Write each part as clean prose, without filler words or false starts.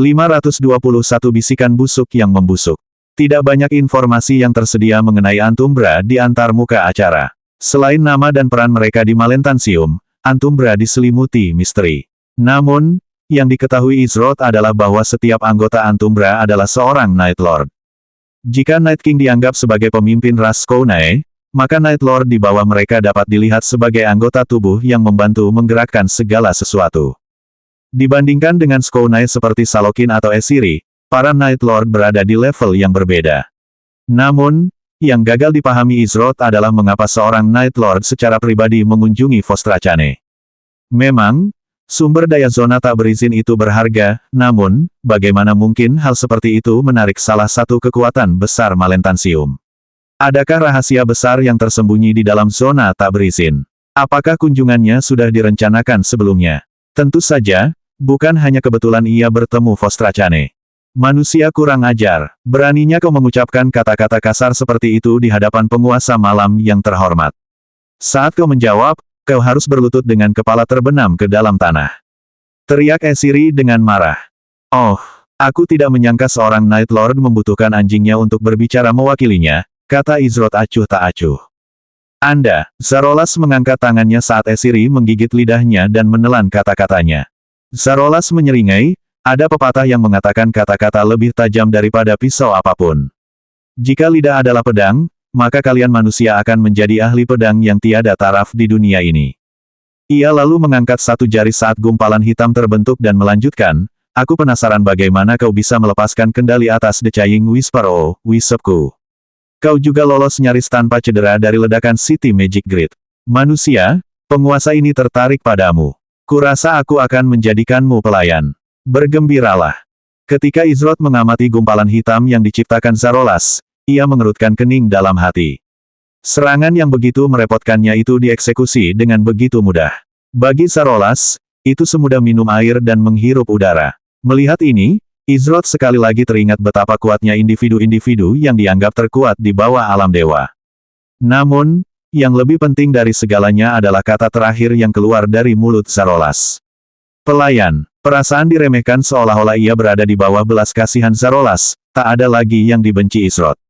521 bisikan busuk yang membusuk. Tidak banyak informasi yang tersedia mengenai Antumbra di antarmuka acara. Selain nama dan peran mereka di Malentansium, Antumbra diselimuti misteri. Namun, yang diketahui Izroth adalah bahwa setiap anggota Antumbra adalah seorang Night Lord. Jika Night King dianggap sebagai pemimpin ras Skounai, maka Night Lord di bawah mereka dapat dilihat sebagai anggota tubuh yang membantu menggerakkan segala sesuatu. Dibandingkan dengan Skounai seperti Salokin atau Esiri, para Night Lord berada di level yang berbeda. Namun, yang gagal dipahami Izroth adalah mengapa seorang Night Lord secara pribadi mengunjungi Vostrachane. Memang, sumber daya zona tak berizin itu berharga, namun, bagaimana mungkin hal seperti itu menarik salah satu kekuatan besar Malentansium? Adakah rahasia besar yang tersembunyi di dalam zona tak berizin? Apakah kunjungannya sudah direncanakan sebelumnya? Tentu saja, bukan hanya kebetulan ia bertemu Vostrachane. Manusia kurang ajar, beraninya kau mengucapkan kata-kata kasar seperti itu di hadapan penguasa malam yang terhormat. Saat kau menjawab, kau harus berlutut dengan kepala terbenam ke dalam tanah. Teriak Esiri dengan marah. Oh, aku tidak menyangka seorang Night Lord membutuhkan anjingnya untuk berbicara mewakilinya, kata Izroth acuh tak acuh. Anda, Zarolas mengangkat tangannya saat Esiri menggigit lidahnya dan menelan kata-katanya. Zarolas menyeringai, ada pepatah yang mengatakan kata-kata lebih tajam daripada pisau apapun. Jika lidah adalah pedang, maka kalian manusia akan menjadi ahli pedang yang tiada taraf di dunia ini. Ia lalu mengangkat satu jari saat gumpalan hitam terbentuk dan melanjutkan, aku penasaran bagaimana kau bisa melepaskan kendali atas Decaying Whisper Wisepku. Kau juga lolos nyaris tanpa cedera dari ledakan City Magic Grid. Manusia, penguasa ini tertarik padamu. Kurasa aku akan menjadikanmu pelayan. Bergembiralah. Ketika Izroth mengamati gumpalan hitam yang diciptakan Zarolas, ia mengerutkan kening dalam hati. Serangan yang begitu merepotkannya itu dieksekusi dengan begitu mudah. Bagi Zarolas, itu semudah minum air dan menghirup udara. Melihat ini, Izroth sekali lagi teringat betapa kuatnya individu-individu yang dianggap terkuat di bawah alam dewa. Namun, yang lebih penting dari segalanya adalah kata terakhir yang keluar dari mulut Zarolas. Pelayan. Perasaan diremehkan seolah-olah ia berada di bawah belas kasihan Zarolas, tak ada lagi yang dibenci Izroth.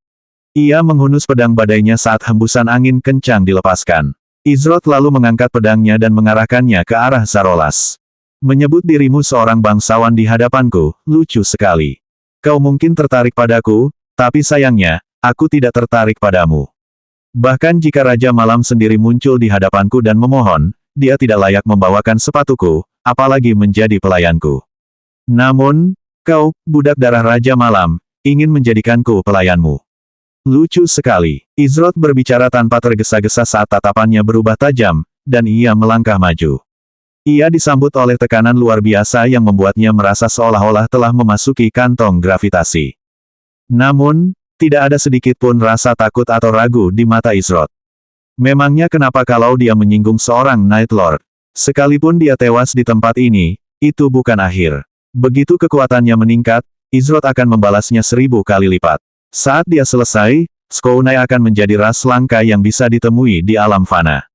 Ia menghunus pedang badainya saat hembusan angin kencang dilepaskan. Izroth lalu mengangkat pedangnya dan mengarahkannya ke arah Zarolas. Menyebut dirimu seorang bangsawan di hadapanku, lucu sekali. Kau mungkin tertarik padaku, tapi sayangnya, aku tidak tertarik padamu. Bahkan jika Raja Malam sendiri muncul di hadapanku dan memohon, dia tidak layak membawakan sepatuku, apalagi menjadi pelayanku. Namun, kau, budak darah Raja Malam, ingin menjadikanku pelayanmu. Lucu sekali. Izroth berbicara tanpa tergesa-gesa saat tatapannya berubah tajam, dan ia melangkah maju. Ia disambut oleh tekanan luar biasa yang membuatnya merasa seolah-olah telah memasuki kantong gravitasi. Namun, tidak ada sedikit pun rasa takut atau ragu di mata Izroth. Memangnya kenapa kalau dia menyinggung seorang Night Lord? Sekalipun dia tewas di tempat ini, itu bukan akhir. Begitu kekuatannya meningkat, Izroth akan membalasnya 1000 kali lipat. Saat dia selesai, Skounai akan menjadi ras langka yang bisa ditemui di alam fana.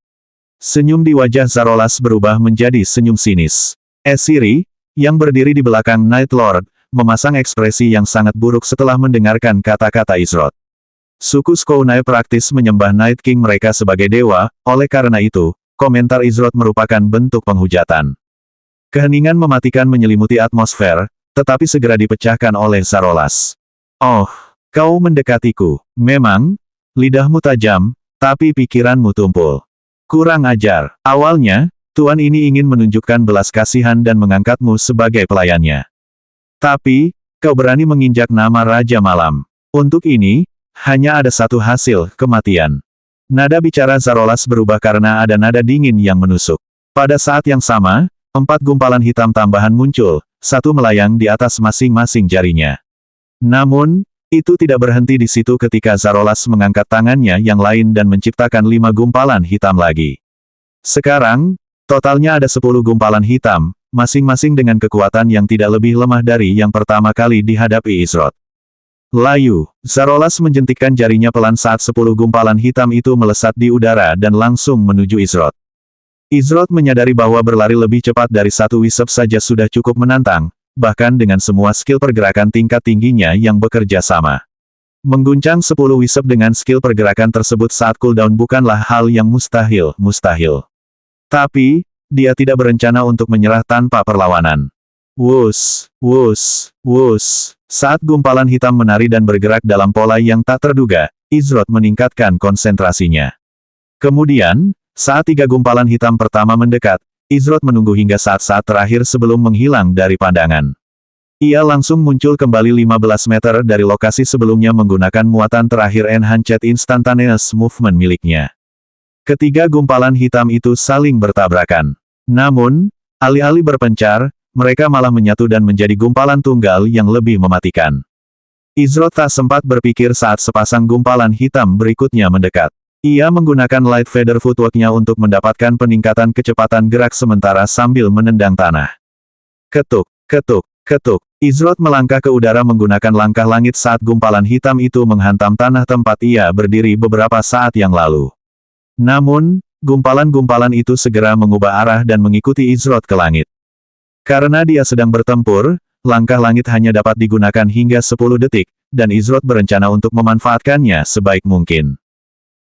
Senyum di wajah Zarolas berubah menjadi senyum sinis. Esiri, yang berdiri di belakang Night Lord, memasang ekspresi yang sangat buruk setelah mendengarkan kata-kata Izroth. Suku Skounai praktis menyembah Night King mereka sebagai dewa, oleh karena itu, komentar Izroth merupakan bentuk penghujatan. Keheningan mematikan menyelimuti atmosfer, tetapi segera dipecahkan oleh Zarolas. Oh, kau mendekatiku. Memang, lidahmu tajam, tapi pikiranmu tumpul. Kurang ajar. Awalnya, tuan ini ingin menunjukkan belas kasihan dan mengangkatmu sebagai pelayannya. Tapi, kau berani menginjak nama Raja Malam. Untuk ini, hanya ada satu hasil, kematian. Nada bicara Zarolas berubah karena ada nada dingin yang menusuk. Pada saat yang sama, 4 gumpalan hitam tambahan muncul, satu melayang di atas masing-masing jarinya. Namun, itu tidak berhenti di situ ketika Zarolas mengangkat tangannya yang lain dan menciptakan 5 gumpalan hitam lagi. Sekarang, totalnya ada 10 gumpalan hitam, masing-masing dengan kekuatan yang tidak lebih lemah dari yang pertama kali dihadapi Izroth. Layu, Zarolas menjentikkan jarinya pelan saat 10 gumpalan hitam itu melesat di udara dan langsung menuju Izroth. Izroth menyadari bahwa berlari lebih cepat dari satu wisep saja sudah cukup menantang, bahkan dengan semua skill pergerakan tingkat tingginya yang bekerja sama. Mengguncang 10 wisep dengan skill pergerakan tersebut saat cooldown bukanlah hal yang mustahil. Tapi, dia tidak berencana untuk menyerah tanpa perlawanan. Wus, wus, wus. Saat gumpalan hitam menari dan bergerak dalam pola yang tak terduga, Izroth meningkatkan konsentrasinya. Kemudian, saat 3 gumpalan hitam pertama mendekat, Izroth menunggu hingga saat-saat terakhir sebelum menghilang dari pandangan. Ia langsung muncul kembali 15 meter dari lokasi sebelumnya menggunakan muatan terakhir Enhanced Instantaneous Movement miliknya. Ketiga gumpalan hitam itu saling bertabrakan. Namun, alih-alih berpencar, mereka malah menyatu dan menjadi gumpalan tunggal yang lebih mematikan. Izroth tak sempat berpikir saat sepasang gumpalan hitam berikutnya mendekat. Ia menggunakan Light Feather Footwork-nya untuk mendapatkan peningkatan kecepatan gerak sementara sambil menendang tanah. Ketuk, ketuk, ketuk. Izroth melangkah ke udara menggunakan langkah langit saat gumpalan hitam itu menghantam tanah tempat ia berdiri beberapa saat yang lalu. Namun, gumpalan-gumpalan itu segera mengubah arah dan mengikuti Izroth ke langit. Karena dia sedang bertempur, langkah langit hanya dapat digunakan hingga 10 detik, dan Izroth berencana untuk memanfaatkannya sebaik mungkin.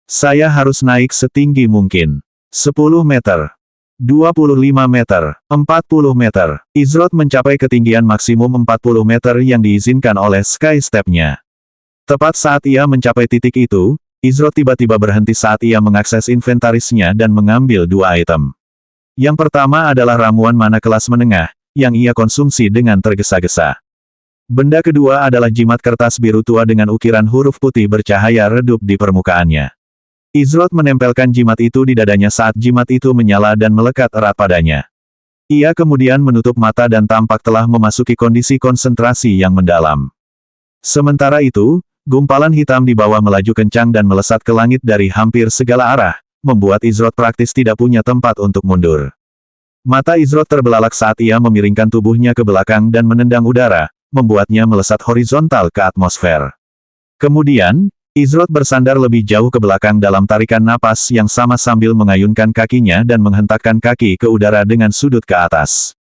Saya harus naik setinggi mungkin. 10 meter. 25 meter. 40 meter. Izroth mencapai ketinggian maksimum 40 meter yang diizinkan oleh Sky Step-nya. Tepat saat ia mencapai titik itu, Izroth tiba-tiba berhenti saat ia mengakses inventarisnya dan mengambil 2 item. Yang pertama adalah ramuan mana kelas menengah, yang ia konsumsi dengan tergesa-gesa. Benda kedua adalah jimat kertas biru tua dengan ukiran huruf putih bercahaya redup di permukaannya. Izroth menempelkan jimat itu di dadanya saat jimat itu menyala dan melekat erat padanya. Ia kemudian menutup mata dan tampak telah memasuki kondisi konsentrasi yang mendalam. Sementara itu, gumpalan hitam di bawah melaju kencang dan melesat ke langit dari hampir segala arah, membuat Izroth praktis tidak punya tempat untuk mundur. Mata Izroth terbelalak saat ia memiringkan tubuhnya ke belakang dan menendang udara, membuatnya melesat horizontal ke atmosfer. Kemudian, Izroth bersandar lebih jauh ke belakang dalam tarikan napas yang sama sambil mengayunkan kakinya dan menghentakkan kaki ke udara dengan sudut ke atas.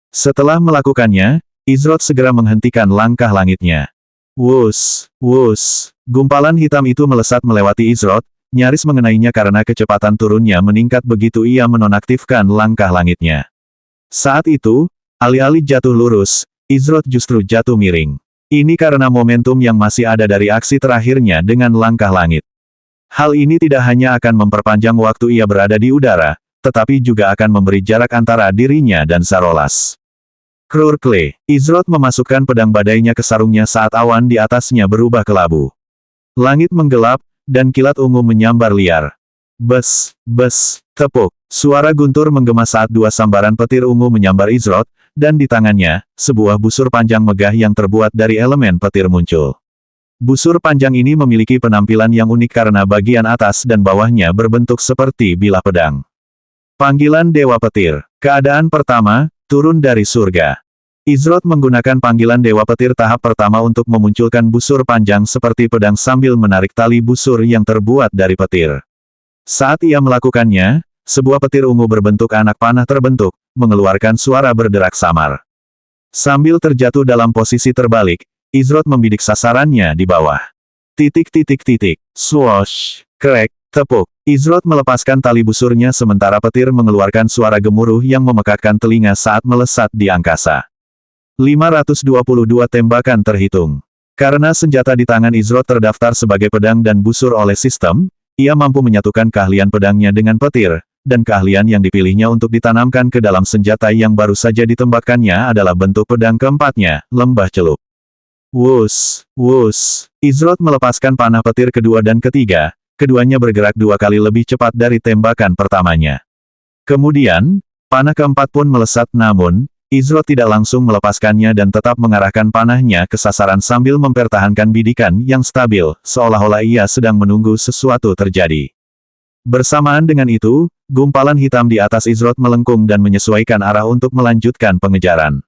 Setelah melakukannya, Izroth segera menghentikan langkah langitnya. Wus, wus. Gumpalan hitam itu melesat melewati Izroth, nyaris mengenainya karena kecepatan turunnya meningkat begitu ia menonaktifkan langkah langitnya. Saat itu, alih-alih jatuh lurus, Izroth justru jatuh miring. Ini karena momentum yang masih ada dari aksi terakhirnya dengan langkah langit. Hal ini tidak hanya akan memperpanjang waktu ia berada di udara, tetapi juga akan memberi jarak antara dirinya dan Zarolas. Krurkle, Izroth memasukkan pedang badainya ke sarungnya saat awan di atasnya berubah kelabu. Langit menggelap, dan kilat ungu menyambar liar. Bes, bes, tepuk. Suara guntur menggema saat 2 sambaran petir ungu menyambar Izroth, dan di tangannya, sebuah busur panjang megah yang terbuat dari elemen petir muncul. Busur panjang ini memiliki penampilan yang unik karena bagian atas dan bawahnya berbentuk seperti bilah pedang. Panggilan Dewa Petir. Keadaan pertama, turun dari surga. Izroth menggunakan panggilan Dewa Petir tahap pertama untuk memunculkan busur panjang seperti pedang sambil menarik tali busur yang terbuat dari petir. Saat ia melakukannya, sebuah petir ungu berbentuk anak panah terbentuk, mengeluarkan suara berderak samar. Sambil terjatuh dalam posisi terbalik, Izroth membidik sasarannya di bawah. Swoosh, crack, tepuk. Izroth melepaskan tali busurnya sementara petir mengeluarkan suara gemuruh yang memekakkan telinga saat melesat di angkasa. 522 tembakan terhitung. Karena senjata di tangan Izroth terdaftar sebagai pedang dan busur oleh sistem, ia mampu menyatukan keahlian pedangnya dengan petir, dan keahlian yang dipilihnya untuk ditanamkan ke dalam senjata yang baru saja ditembakkannya adalah bentuk pedang keempatnya, lembah celup. Wus, wus. Izroth melepaskan panah petir kedua dan ketiga, keduanya bergerak 2 kali lebih cepat dari tembakan pertamanya. Kemudian, panah keempat pun melesat namun, Izroth tidak langsung melepaskannya dan tetap mengarahkan panahnya ke sasaran sambil mempertahankan bidikan yang stabil, seolah-olah ia sedang menunggu sesuatu terjadi. Bersamaan dengan itu, gumpalan hitam di atas Izroth melengkung dan menyesuaikan arah untuk melanjutkan pengejaran.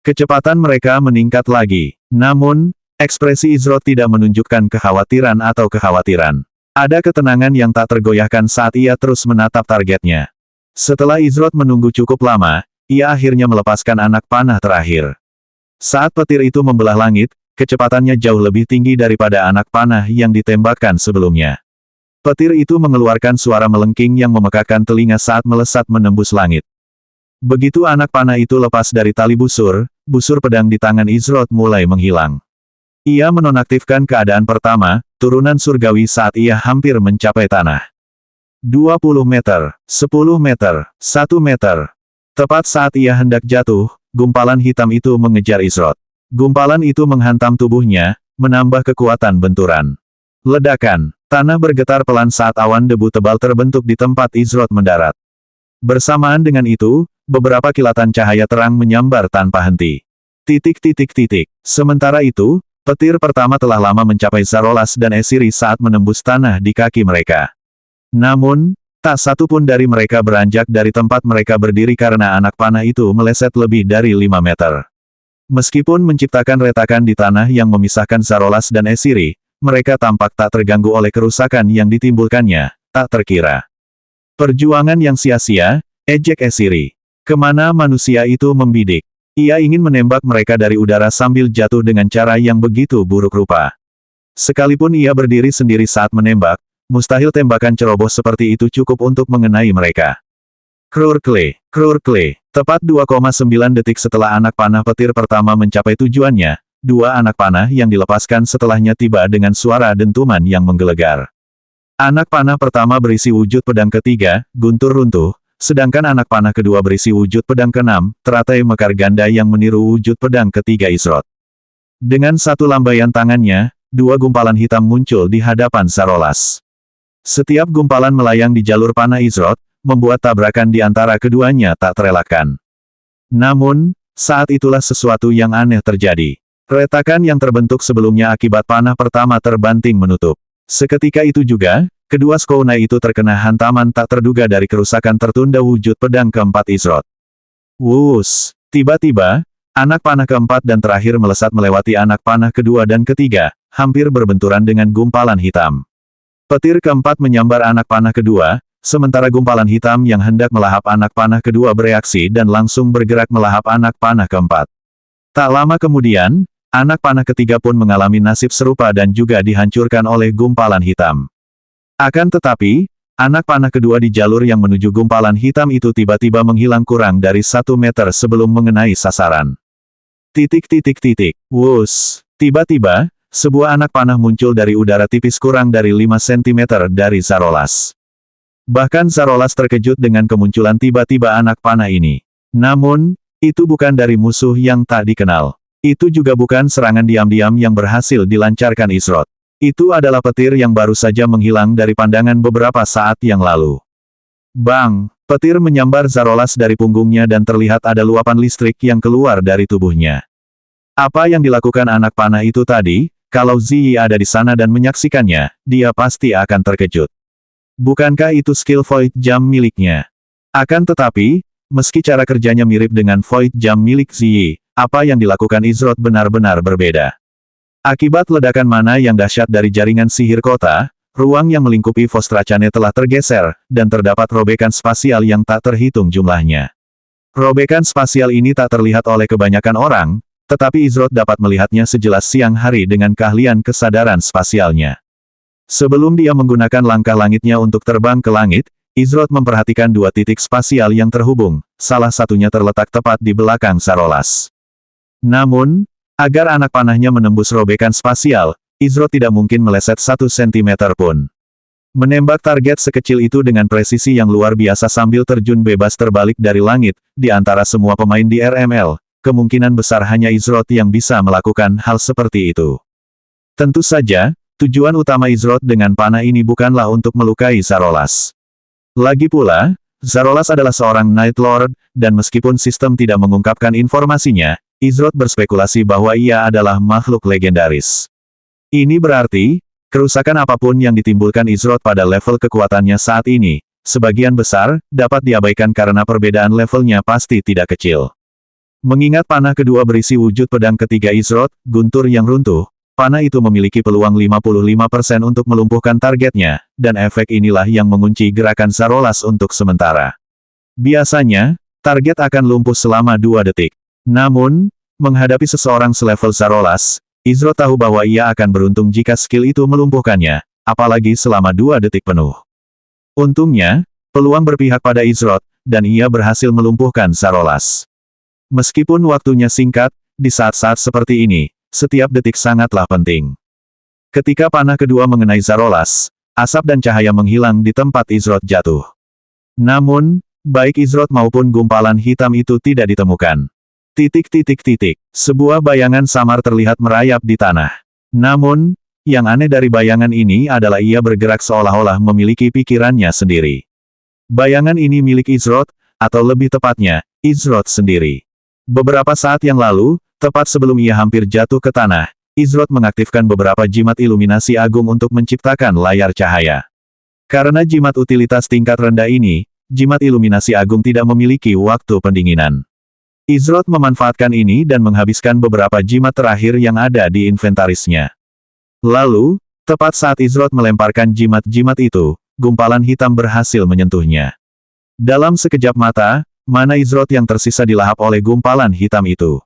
Kecepatan mereka meningkat lagi. Namun, ekspresi Izroth tidak menunjukkan kekhawatiran atau kekhawatiran. Ada ketenangan yang tak tergoyahkan saat ia terus menatap targetnya. Setelah Izroth menunggu cukup lama, ia akhirnya melepaskan anak panah terakhir. Saat petir itu membelah langit, kecepatannya jauh lebih tinggi daripada anak panah yang ditembakkan sebelumnya. Petir itu mengeluarkan suara melengking yang memekakkan telinga saat melesat menembus langit. Begitu anak panah itu lepas dari tali busur pedang di tangan Izrod mulai menghilang. Ia menonaktifkan keadaan pertama, turunan surgawi saat ia hampir mencapai tanah. 20 meter, 10 meter, 1 meter. Tepat saat ia hendak jatuh, gumpalan hitam itu mengejar Izrod. Gumpalan itu menghantam tubuhnya, menambah kekuatan benturan. Ledakan, tanah bergetar pelan saat awan debu tebal terbentuk di tempat Izrod mendarat. Bersamaan dengan itu, beberapa kilatan cahaya terang menyambar tanpa henti. Sementara itu, petir pertama telah lama mencapai Zarolas dan Esiri saat menembus tanah di kaki mereka. Namun, tak satu pun dari mereka beranjak dari tempat mereka berdiri karena anak panah itu meleset lebih dari 5 meter. Meskipun menciptakan retakan di tanah yang memisahkan Zarolas dan Esiri, mereka tampak tak terganggu oleh kerusakan yang ditimbulkannya, tak terkira. Perjuangan yang sia-sia, ejek Esiri. Kemana manusia itu membidik? Ia ingin menembak mereka dari udara sambil jatuh dengan cara yang begitu buruk rupa. Sekalipun ia berdiri sendiri saat menembak, mustahil tembakan ceroboh seperti itu cukup untuk mengenai mereka. Krurkle. Tepat 2,9 detik setelah anak panah petir pertama mencapai tujuannya, dua anak panah yang dilepaskan setelahnya tiba dengan suara dentuman yang menggelegar. Anak panah pertama berisi wujud pedang ketiga, guntur runtuh, sedangkan anak panah kedua berisi wujud pedang keenam, teratai mekar ganda yang meniru wujud pedang ketiga Izrod. Dengan satu lambaian tangannya, dua gumpalan hitam muncul di hadapan Zarolas. Setiap gumpalan melayang di jalur panah Izrod, membuat tabrakan di antara keduanya tak terelakkan. Namun, saat itulah sesuatu yang aneh terjadi. Retakan yang terbentuk sebelumnya akibat panah pertama terbanting menutup. Seketika itu juga, kedua skouna itu terkena hantaman tak terduga dari kerusakan tertunda wujud pedang keempat Izrod. Wus! Tiba-tiba, anak panah keempat dan terakhir melesat melewati anak panah kedua dan ketiga, hampir berbenturan dengan gumpalan hitam. Petir keempat menyambar anak panah kedua, sementara gumpalan hitam yang hendak melahap anak panah kedua bereaksi dan langsung bergerak melahap anak panah keempat. Tak lama kemudian, anak panah ketiga pun mengalami nasib serupa dan juga dihancurkan oleh gumpalan hitam. Akan tetapi, anak panah kedua di jalur yang menuju gumpalan hitam itu tiba-tiba menghilang kurang dari 1 meter sebelum mengenai sasaran. Wus! Tiba-tiba, sebuah anak panah muncul dari udara tipis kurang dari 5 cm dari Zarolas. Bahkan Zarolas terkejut dengan kemunculan tiba-tiba anak panah ini. Namun, itu bukan dari musuh yang tak dikenal. Itu juga bukan serangan diam-diam yang berhasil dilancarkan Izrod. Itu adalah petir yang baru saja menghilang dari pandangan beberapa saat yang lalu. Bang! Petir menyambar Zarolas dari punggungnya dan terlihat ada luapan listrik yang keluar dari tubuhnya. Apa yang dilakukan anak panah itu tadi? Kalau Ziyi ada di sana dan menyaksikannya, dia pasti akan terkejut. Bukankah itu skill Void Jump miliknya? Akan tetapi, meski cara kerjanya mirip dengan Void Jump milik Ziyi, apa yang dilakukan Izrod benar-benar berbeda. Akibat ledakan mana yang dahsyat dari jaringan sihir kota, ruang yang melingkupi Vostracane telah tergeser, dan terdapat robekan spasial yang tak terhitung jumlahnya. Robekan spasial ini tak terlihat oleh kebanyakan orang, tetapi Izrod dapat melihatnya sejelas siang hari dengan keahlian kesadaran spasialnya. Sebelum dia menggunakan langkah langitnya untuk terbang ke langit, Izrod memperhatikan dua titik spasial yang terhubung, salah satunya terletak tepat di belakang Zarolas. Namun, agar anak panahnya menembus robekan spasial, Izrod tidak mungkin meleset 1 cm pun. Menembak target sekecil itu dengan presisi yang luar biasa sambil terjun bebas terbalik dari langit, di antara semua pemain di RML, kemungkinan besar hanya Izrod yang bisa melakukan hal seperti itu. Tentu saja, tujuan utama Izrod dengan panah ini bukanlah untuk melukai Zarolas. Lagi pula, Zarolas adalah seorang Night Lord, dan meskipun sistem tidak mengungkapkan informasinya, Izrod berspekulasi bahwa ia adalah makhluk legendaris. Ini berarti, kerusakan apapun yang ditimbulkan Izrod pada level kekuatannya saat ini, sebagian besar, dapat diabaikan karena perbedaan levelnya pasti tidak kecil. Mengingat panah kedua berisi wujud pedang ketiga Izrod, guntur yang runtuh, panah itu memiliki peluang 55% untuk melumpuhkan targetnya, dan efek inilah yang mengunci gerakan Zarolas untuk sementara. Biasanya, target akan lumpuh selama 2 detik. Namun, menghadapi seseorang selevel Zarolas, Izrod tahu bahwa ia akan beruntung jika skill itu melumpuhkannya, apalagi selama 2 detik penuh. Untungnya, peluang berpihak pada Izrod, dan ia berhasil melumpuhkan Zarolas. Meskipun waktunya singkat, di saat-saat seperti ini, setiap detik sangatlah penting. Ketika panah kedua mengenai Zarolas, asap dan cahaya menghilang di tempat Izrod jatuh. Namun, baik Izrod maupun gumpalan hitam itu tidak ditemukan. Sebuah bayangan samar terlihat merayap di tanah. Namun, yang aneh dari bayangan ini adalah ia bergerak seolah-olah memiliki pikirannya sendiri. Bayangan ini milik Izrod, atau lebih tepatnya, Izrod sendiri. Beberapa saat yang lalu, tepat sebelum ia hampir jatuh ke tanah, Izrod mengaktifkan beberapa jimat iluminasi agung untuk menciptakan layar cahaya. Karena jimat utilitas tingkat rendah ini, jimat iluminasi agung tidak memiliki waktu pendinginan. Izrod memanfaatkan ini dan menghabiskan beberapa jimat terakhir yang ada di inventarisnya. Lalu, tepat saat Izrod melemparkan jimat-jimat itu, gumpalan hitam berhasil menyentuhnya. Dalam sekejap mata, mana Izrod yang tersisa dilahap oleh gumpalan hitam itu.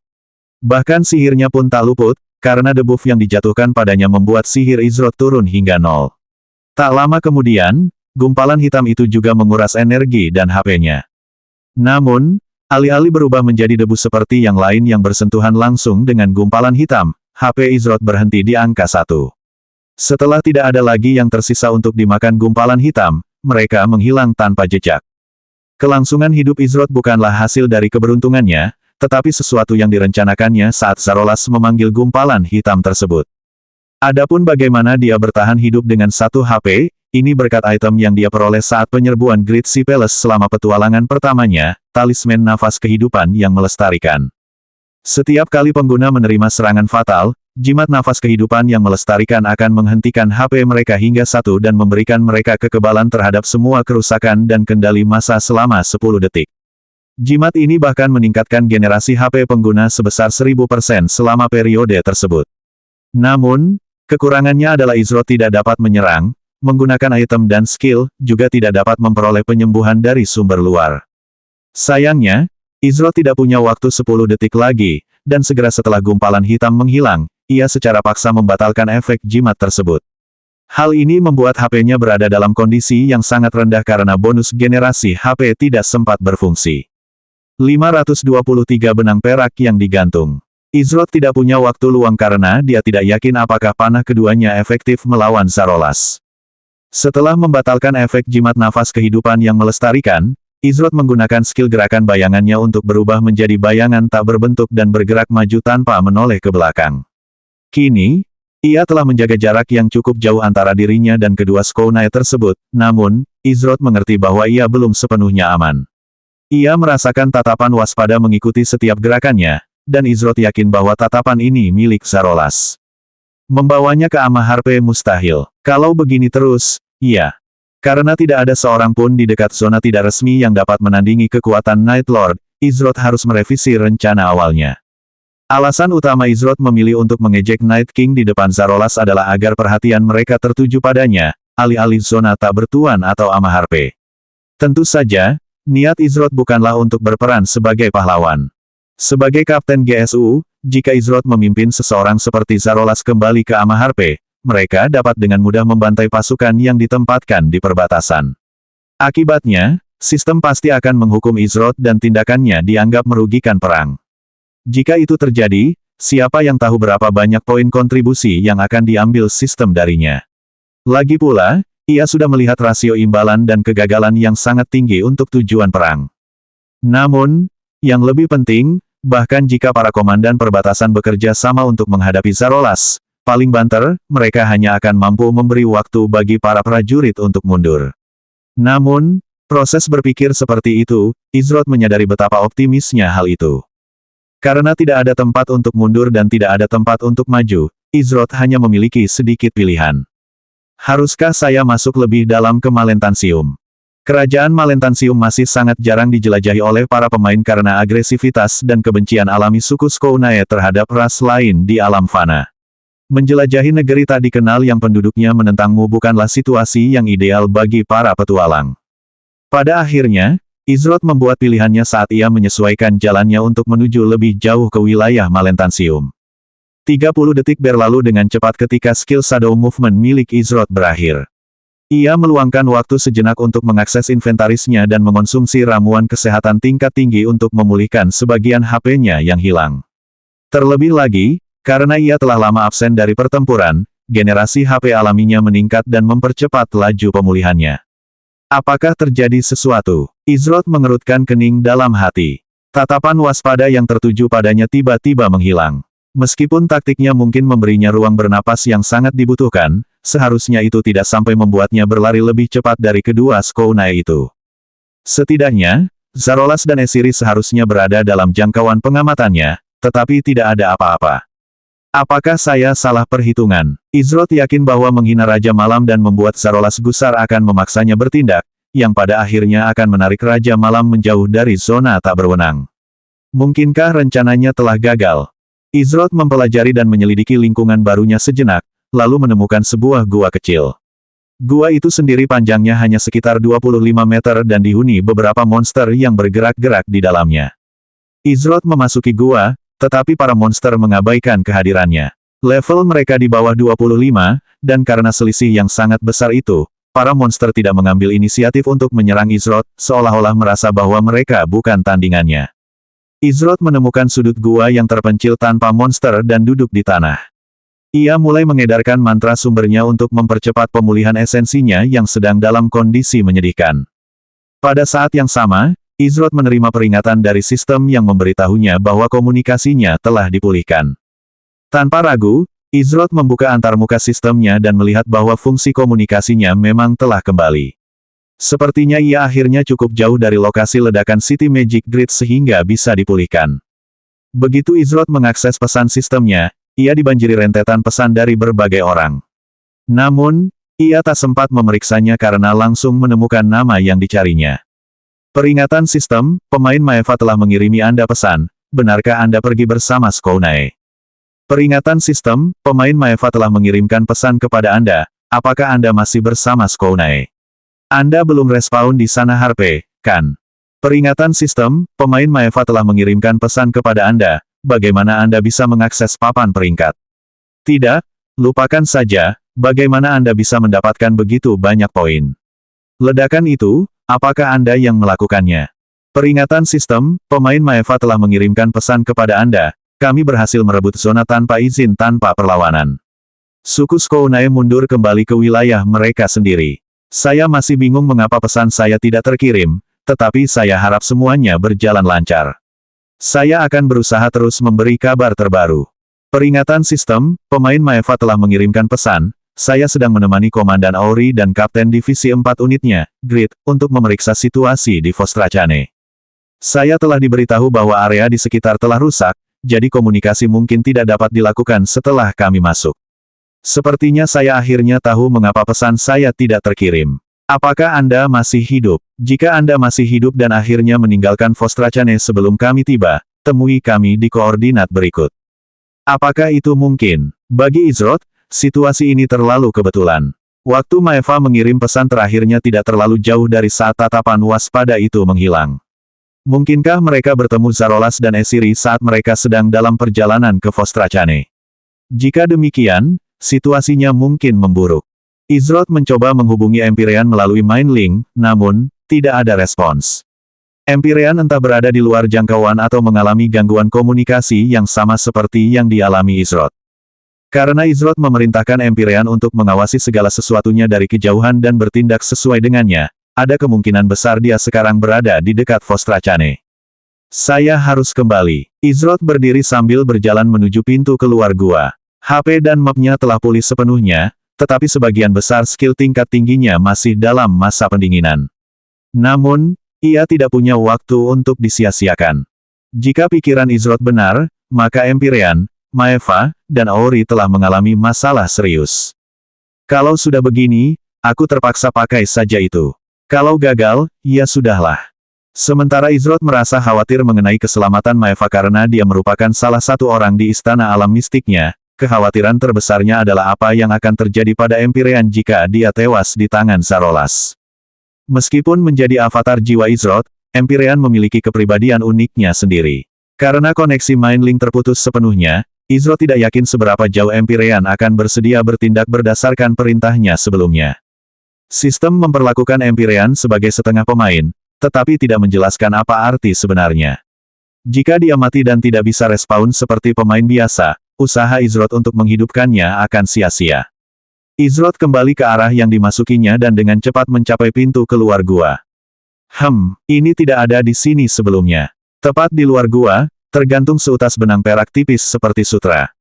Bahkan sihirnya pun tak luput, karena debuff yang dijatuhkan padanya membuat sihir Izrod turun hingga 0. Tak lama kemudian, gumpalan hitam itu juga menguras energi dan HP-nya. Namun, alih-alih berubah menjadi debu seperti yang lain yang bersentuhan langsung dengan gumpalan hitam, HP Izrod berhenti di angka 1. Setelah tidak ada lagi yang tersisa untuk dimakan gumpalan hitam, mereka menghilang tanpa jejak. Kelangsungan hidup Izrod bukanlah hasil dari keberuntungannya, tetapi sesuatu yang direncanakannya saat Zarolas memanggil gumpalan hitam tersebut. Adapun bagaimana dia bertahan hidup dengan 1 HP, ini berkat item yang dia peroleh saat penyerbuan Great Sea Palace selama petualangan pertamanya, talisman nafas kehidupan yang melestarikan. Setiap kali pengguna menerima serangan fatal, jimat nafas kehidupan yang melestarikan akan menghentikan HP mereka hingga 1 dan memberikan mereka kekebalan terhadap semua kerusakan dan kendali massa selama 10 detik. Jimat ini bahkan meningkatkan generasi HP pengguna sebesar 1000% selama periode tersebut. Namun, kekurangannya adalah Izrod tidak dapat menyerang, menggunakan item dan skill, juga tidak dapat memperoleh penyembuhan dari sumber luar. Sayangnya, Izrod tidak punya waktu 10 detik lagi, dan segera setelah gumpalan hitam menghilang, ia secara paksa membatalkan efek jimat tersebut. Hal ini membuat HP-nya berada dalam kondisi yang sangat rendah karena bonus generasi HP tidak sempat berfungsi. 523 benang perak yang digantung. Izrod tidak punya waktu luang karena dia tidak yakin apakah panah keduanya efektif melawan Zarolas. Setelah membatalkan efek jimat nafas kehidupan yang melestarikan, Izrod menggunakan skill gerakan bayangannya untuk berubah menjadi bayangan tak berbentuk dan bergerak maju tanpa menoleh ke belakang. Kini, ia telah menjaga jarak yang cukup jauh antara dirinya dan kedua Skounai tersebut, namun, Izrod mengerti bahwa ia belum sepenuhnya aman. Ia merasakan tatapan waspada mengikuti setiap gerakannya, dan Izrod yakin bahwa tatapan ini milik Zarolas. Membawanya ke Amaharpe mustahil. Kalau begini terus, iya. Karena tidak ada seorang pun di dekat zona tidak resmi yang dapat menandingi kekuatan Night Lord, Izrod harus merevisi rencana awalnya. Alasan utama Izrod memilih untuk mengejek Night King di depan Zarolas adalah agar perhatian mereka tertuju padanya, alih-alih zona tak bertuan atau Amaharpe. Tentu saja, niat Izrod bukanlah untuk berperan sebagai pahlawan. Sebagai Kapten GSU, jika Izrod memimpin seseorang seperti Zarolas kembali ke Amaharpe, mereka dapat dengan mudah membantai pasukan yang ditempatkan di perbatasan. Akibatnya, sistem pasti akan menghukum Izrod dan tindakannya dianggap merugikan perang. Jika itu terjadi, siapa yang tahu berapa banyak poin kontribusi yang akan diambil sistem darinya. Lagi pula, ia sudah melihat rasio imbalan dan kegagalan yang sangat tinggi untuk tujuan perang. Namun, yang lebih penting, bahkan jika para komandan perbatasan bekerja sama untuk menghadapi Zarolas, paling banter, mereka hanya akan mampu memberi waktu bagi para prajurit untuk mundur. Namun, proses berpikir seperti itu, Izrod menyadari betapa optimisnya hal itu. Karena tidak ada tempat untuk mundur dan tidak ada tempat untuk maju, Izrod hanya memiliki sedikit pilihan. Haruskah saya masuk lebih dalam ke Malentansium? Kerajaan Malentansium masih sangat jarang dijelajahi oleh para pemain karena agresivitas dan kebencian alami suku Skounai terhadap ras lain di alam fana. Menjelajahi negeri tak dikenal yang penduduknya menentangmu bukanlah situasi yang ideal bagi para petualang. Pada akhirnya, Izroth membuat pilihannya saat ia menyesuaikan jalannya untuk menuju lebih jauh ke wilayah Malentansium. 30 detik berlalu dengan cepat ketika skill Shadow Movement milik Izroth berakhir. Ia meluangkan waktu sejenak untuk mengakses inventarisnya dan mengonsumsi ramuan kesehatan tingkat tinggi untuk memulihkan sebagian HP-nya yang hilang. Terlebih lagi, karena ia telah lama absen dari pertempuran, generasi HP alaminya meningkat dan mempercepat laju pemulihannya. Apakah terjadi sesuatu? Izroth mengerutkan kening dalam hati. Tatapan waspada yang tertuju padanya tiba-tiba menghilang. Meskipun taktiknya mungkin memberinya ruang bernapas yang sangat dibutuhkan, seharusnya itu tidak sampai membuatnya berlari lebih cepat dari kedua Skounai itu. Setidaknya, Zarolas dan Esiri seharusnya berada dalam jangkauan pengamatannya, tetapi tidak ada apa-apa. Apakah saya salah perhitungan? Izroth yakin bahwa menghina Raja Malam dan membuat Zarolas gusar akan memaksanya bertindak, yang pada akhirnya akan menarik Raja Malam menjauh dari zona tak berwenang. Mungkinkah rencananya telah gagal? Izroth mempelajari dan menyelidiki lingkungan barunya sejenak, lalu menemukan sebuah gua kecil. Gua itu sendiri panjangnya hanya sekitar 25 meter dan dihuni beberapa monster yang bergerak-gerak di dalamnya. Izroth memasuki gua, tetapi para monster mengabaikan kehadirannya. Level mereka di bawah 25, dan karena selisih yang sangat besar itu, para monster tidak mengambil inisiatif untuk menyerang Izroth, seolah-olah merasa bahwa mereka bukan tandingannya. Izroth menemukan sudut gua yang terpencil tanpa monster dan duduk di tanah. Ia mulai mengedarkan mantra sumbernya untuk mempercepat pemulihan esensinya yang sedang dalam kondisi menyedihkan. Pada saat yang sama, Izroth menerima peringatan dari sistem yang memberitahunya bahwa komunikasinya telah dipulihkan. Tanpa ragu, Izroth membuka antarmuka sistemnya dan melihat bahwa fungsi komunikasinya memang telah kembali. Sepertinya ia akhirnya cukup jauh dari lokasi ledakan City Magic Grid sehingga bisa dipulihkan. Begitu Izroth mengakses pesan sistemnya, ia dibanjiri rentetan pesan dari berbagai orang. Namun, ia tak sempat memeriksanya karena langsung menemukan nama yang dicarinya. Peringatan sistem, pemain Maeva telah mengirimi Anda pesan, benarkah Anda pergi bersama Skounai? Peringatan sistem, pemain Maeva telah mengirimkan pesan kepada Anda, apakah Anda masih bersama Skounai? Anda belum respawn di sana Harpe, kan? Peringatan sistem, pemain Maeva telah mengirimkan pesan kepada Anda, bagaimana Anda bisa mengakses papan peringkat? Tidak, lupakan saja, bagaimana Anda bisa mendapatkan begitu banyak poin? Ledakan itu, apakah Anda yang melakukannya? Peringatan sistem, pemain Maeva telah mengirimkan pesan kepada Anda, kami berhasil merebut zona tanpa izin tanpa perlawanan. Suku Skounai mundur kembali ke wilayah mereka sendiri. Saya masih bingung mengapa pesan saya tidak terkirim, tetapi saya harap semuanya berjalan lancar. Saya akan berusaha terus memberi kabar terbaru. Peringatan sistem, pemain Maeva telah mengirimkan pesan, saya sedang menemani Komandan Auri dan Kapten Divisi 4 unitnya, Grid, untuk memeriksa situasi di Vostrachane. Saya telah diberitahu bahwa area di sekitar telah rusak, jadi komunikasi mungkin tidak dapat dilakukan setelah kami masuk. Sepertinya saya akhirnya tahu mengapa pesan saya tidak terkirim. Apakah Anda masih hidup? Jika Anda masih hidup dan akhirnya meninggalkan Vostrachane sebelum kami tiba, temui kami di koordinat berikut. Apakah itu mungkin? Bagi Izroth, situasi ini terlalu kebetulan. Waktu Maeva mengirim pesan terakhirnya tidak terlalu jauh dari saat tatapan waspada itu menghilang. Mungkinkah mereka bertemu Zarolas dan Esiri saat mereka sedang dalam perjalanan ke Vostrachane? Jika demikian, situasinya mungkin memburuk. Izroth mencoba menghubungi Empyrean melalui Mind Link, namun, tidak ada respons. Empyrean entah berada di luar jangkauan atau mengalami gangguan komunikasi yang sama seperti yang dialami Izroth. Karena Izroth memerintahkan Empyrean untuk mengawasi segala sesuatunya dari kejauhan dan bertindak sesuai dengannya, ada kemungkinan besar dia sekarang berada di dekat Vostrachane. Saya harus kembali. Izroth berdiri sambil berjalan menuju pintu keluar gua. HP dan mapnya telah pulih sepenuhnya, tetapi sebagian besar skill tingkat tingginya masih dalam masa pendinginan. Namun, ia tidak punya waktu untuk disia-siakan. Jika pikiran Izroth benar, maka Empyrean, Maeva, dan Auri telah mengalami masalah serius. Kalau sudah begini, aku terpaksa pakai saja itu. Kalau gagal, ya sudahlah. Sementara Izroth merasa khawatir mengenai keselamatan Maeva karena dia merupakan salah satu orang di istana alam mistiknya, kekhawatiran terbesarnya adalah apa yang akan terjadi pada Empyrean jika dia tewas di tangan Zarolas. Meskipun menjadi avatar jiwa Izroth, Empyrean memiliki kepribadian uniknya sendiri. Karena koneksi Mind Link terputus sepenuhnya, Izro tidak yakin seberapa jauh Empyrean akan bersedia bertindak berdasarkan perintahnya sebelumnya. Sistem memperlakukan Empyrean sebagai setengah pemain, tetapi tidak menjelaskan apa arti sebenarnya. Jika dia mati dan tidak bisa respawn seperti pemain biasa, usaha Izrod untuk menghidupkannya akan sia-sia. Izrod kembali ke arah yang dimasukinya dan dengan cepat mencapai pintu keluar gua. Ini tidak ada di sini sebelumnya. Tepat di luar gua, tergantung seutas benang perak tipis seperti sutra.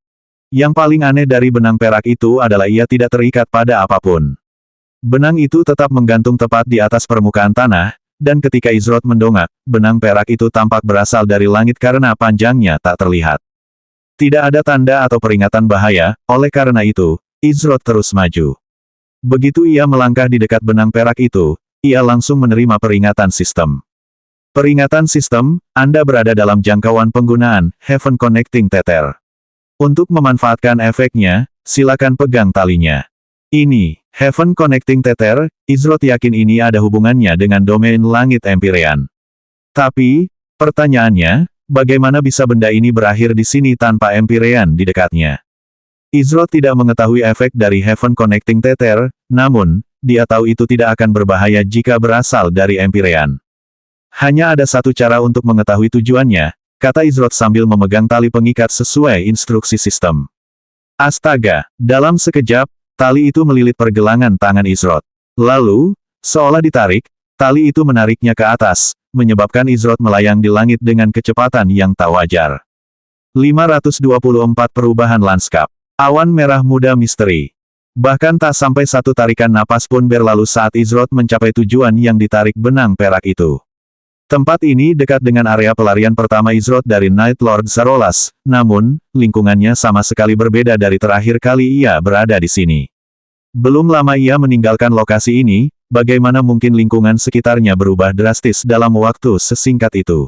Yang paling aneh dari benang perak itu adalah ia tidak terikat pada apapun. Benang itu tetap menggantung tepat di atas permukaan tanah, dan ketika Izrod mendongak, benang perak itu tampak berasal dari langit karena panjangnya tak terlihat. Tidak ada tanda atau peringatan bahaya, oleh karena itu, Izrod terus maju. Begitu ia melangkah di dekat benang perak itu, ia langsung menerima peringatan sistem. Peringatan sistem, Anda berada dalam jangkauan penggunaan Heaven Connecting Tether. Untuk memanfaatkan efeknya, silakan pegang talinya. Ini, Heaven Connecting Tether, Izrod yakin ini ada hubungannya dengan domain langit Empyrean. Tapi, pertanyaannya, bagaimana bisa benda ini berakhir di sini tanpa Empyrean di dekatnya? Izrod tidak mengetahui efek dari Heaven Connecting Tether, namun, dia tahu itu tidak akan berbahaya jika berasal dari Empyrean. Hanya ada satu cara untuk mengetahui tujuannya, kata Izrod sambil memegang tali pengikat sesuai instruksi sistem. Astaga, dalam sekejap, tali itu melilit pergelangan tangan Izrod. Lalu, seolah ditarik, tali itu menariknya ke atas, menyebabkan Izrod melayang di langit dengan kecepatan yang tak wajar. 524 perubahan lanskap. Awan merah muda misteri. Bahkan tak sampai satu tarikan napas pun berlalu saat Izrod mencapai tujuan yang ditarik benang perak itu. Tempat ini dekat dengan area pelarian pertama Izrod dari Night Lord Zarolas, namun, lingkungannya sama sekali berbeda dari terakhir kali ia berada di sini. Belum lama ia meninggalkan lokasi ini, bagaimana mungkin lingkungan sekitarnya berubah drastis dalam waktu sesingkat itu?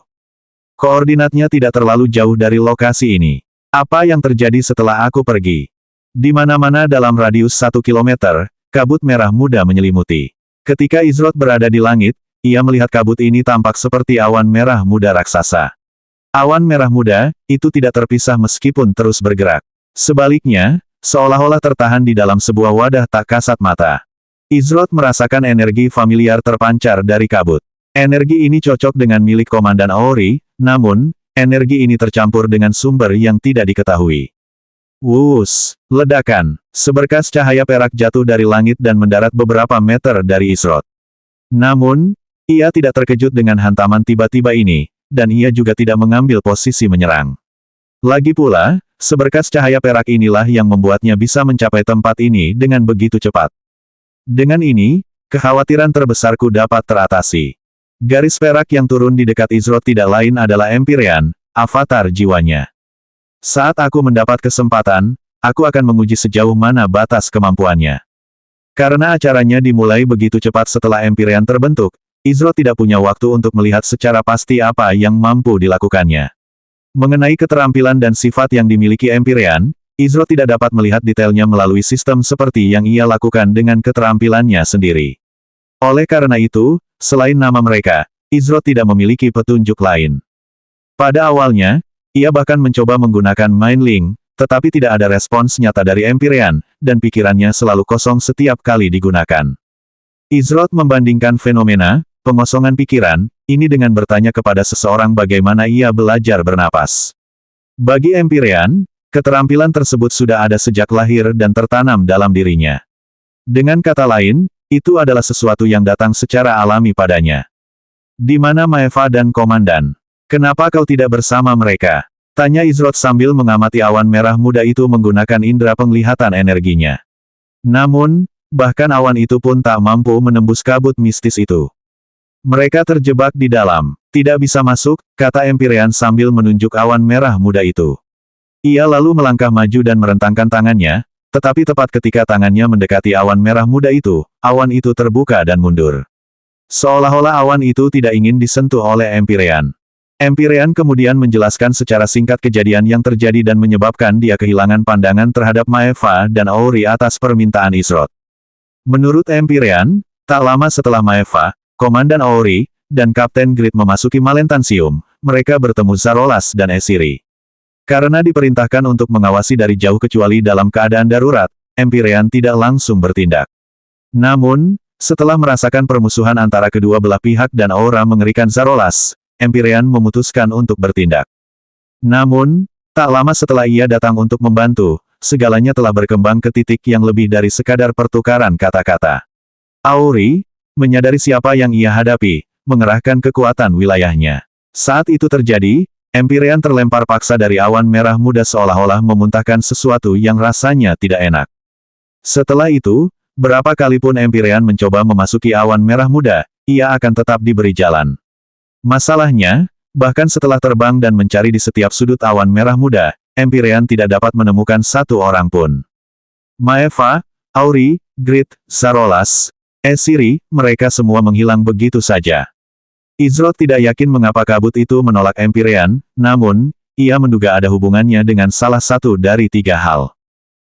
Koordinatnya tidak terlalu jauh dari lokasi ini. Apa yang terjadi setelah aku pergi? Di mana-mana dalam radius 1 kilometer, kabut merah muda menyelimuti. Ketika Izrod berada di langit, ia melihat kabut ini tampak seperti awan merah muda raksasa. Awan merah muda, itu tidak terpisah meskipun terus bergerak. Sebaliknya, seolah-olah tertahan di dalam sebuah wadah tak kasat mata. Izrod merasakan energi familiar terpancar dari kabut. Energi ini cocok dengan milik Komandan Aori, namun, energi ini tercampur dengan sumber yang tidak diketahui. Wuss, ledakan. Seberkas cahaya perak jatuh dari langit dan mendarat beberapa meter dari Izrod. Namun, ia tidak terkejut dengan hantaman tiba-tiba ini, dan ia juga tidak mengambil posisi menyerang. Lagi pula, seberkas cahaya perak inilah yang membuatnya bisa mencapai tempat ini dengan begitu cepat. Dengan ini, kekhawatiran terbesarku dapat teratasi. Garis perak yang turun di dekat Izrod tidak lain adalah Empyrean, avatar jiwanya. Saat aku mendapat kesempatan, aku akan menguji sejauh mana batas kemampuannya. Karena acaranya dimulai begitu cepat setelah Empyrean terbentuk, Izrod tidak punya waktu untuk melihat secara pasti apa yang mampu dilakukannya. Mengenai keterampilan dan sifat yang dimiliki Empyrean, Izrod tidak dapat melihat detailnya melalui sistem seperti yang ia lakukan dengan keterampilannya sendiri. Oleh karena itu, selain nama mereka, Izrod tidak memiliki petunjuk lain. Pada awalnya, ia bahkan mencoba menggunakan Mind Link, tetapi tidak ada respons nyata dari Empyrean, dan pikirannya selalu kosong setiap kali digunakan. Izrod membandingkan fenomena pengosongan pikiran ini dengan bertanya kepada seseorang bagaimana ia belajar bernapas. Bagi Empyrean, keterampilan tersebut sudah ada sejak lahir dan tertanam dalam dirinya. Dengan kata lain, itu adalah sesuatu yang datang secara alami padanya. Di mana Maeva dan Komandan? Kenapa kau tidak bersama mereka? Tanya Izrod sambil mengamati awan merah muda itu menggunakan indera penglihatan energinya. Namun, bahkan awan itu pun tak mampu menembus kabut mistis itu. Mereka terjebak di dalam. Tidak bisa masuk, kata Empyrean sambil menunjuk awan merah muda itu. Ia lalu melangkah maju dan merentangkan tangannya, tetapi tepat ketika tangannya mendekati awan merah muda itu, awan itu terbuka dan mundur. Seolah-olah awan itu tidak ingin disentuh oleh Empyrean. Empyrean kemudian menjelaskan secara singkat kejadian yang terjadi dan menyebabkan dia kehilangan pandangan terhadap Maeva dan Aori atas permintaan Izrod. Menurut Empyrean, tak lama setelah Maeva, Komandan Aori, dan Kapten Grid memasuki Malentansium, mereka bertemu Zarolas dan Esiri. Karena diperintahkan untuk mengawasi dari jauh kecuali dalam keadaan darurat, Empyrean tidak langsung bertindak. Namun, setelah merasakan permusuhan antara kedua belah pihak dan aura mengerikan Zarolas, Empyrean memutuskan untuk bertindak. Namun, tak lama setelah ia datang untuk membantu, segalanya telah berkembang ke titik yang lebih dari sekadar pertukaran kata-kata. Auri, menyadari siapa yang ia hadapi, mengerahkan kekuatan wilayahnya. Saat itu terjadi, Empyrean terlempar paksa dari awan merah muda seolah-olah memuntahkan sesuatu yang rasanya tidak enak. Setelah itu, berapa kali pun Empyrean mencoba memasuki awan merah muda, ia akan tetap diberi jalan. Masalahnya, bahkan setelah terbang dan mencari di setiap sudut awan merah muda, Empyrean tidak dapat menemukan satu orang pun. Maeva, Auri, Grid, Zarolas, Esiri, mereka semua menghilang begitu saja. Izroth tidak yakin mengapa kabut itu menolak Empyrean, namun, ia menduga ada hubungannya dengan salah satu dari tiga hal.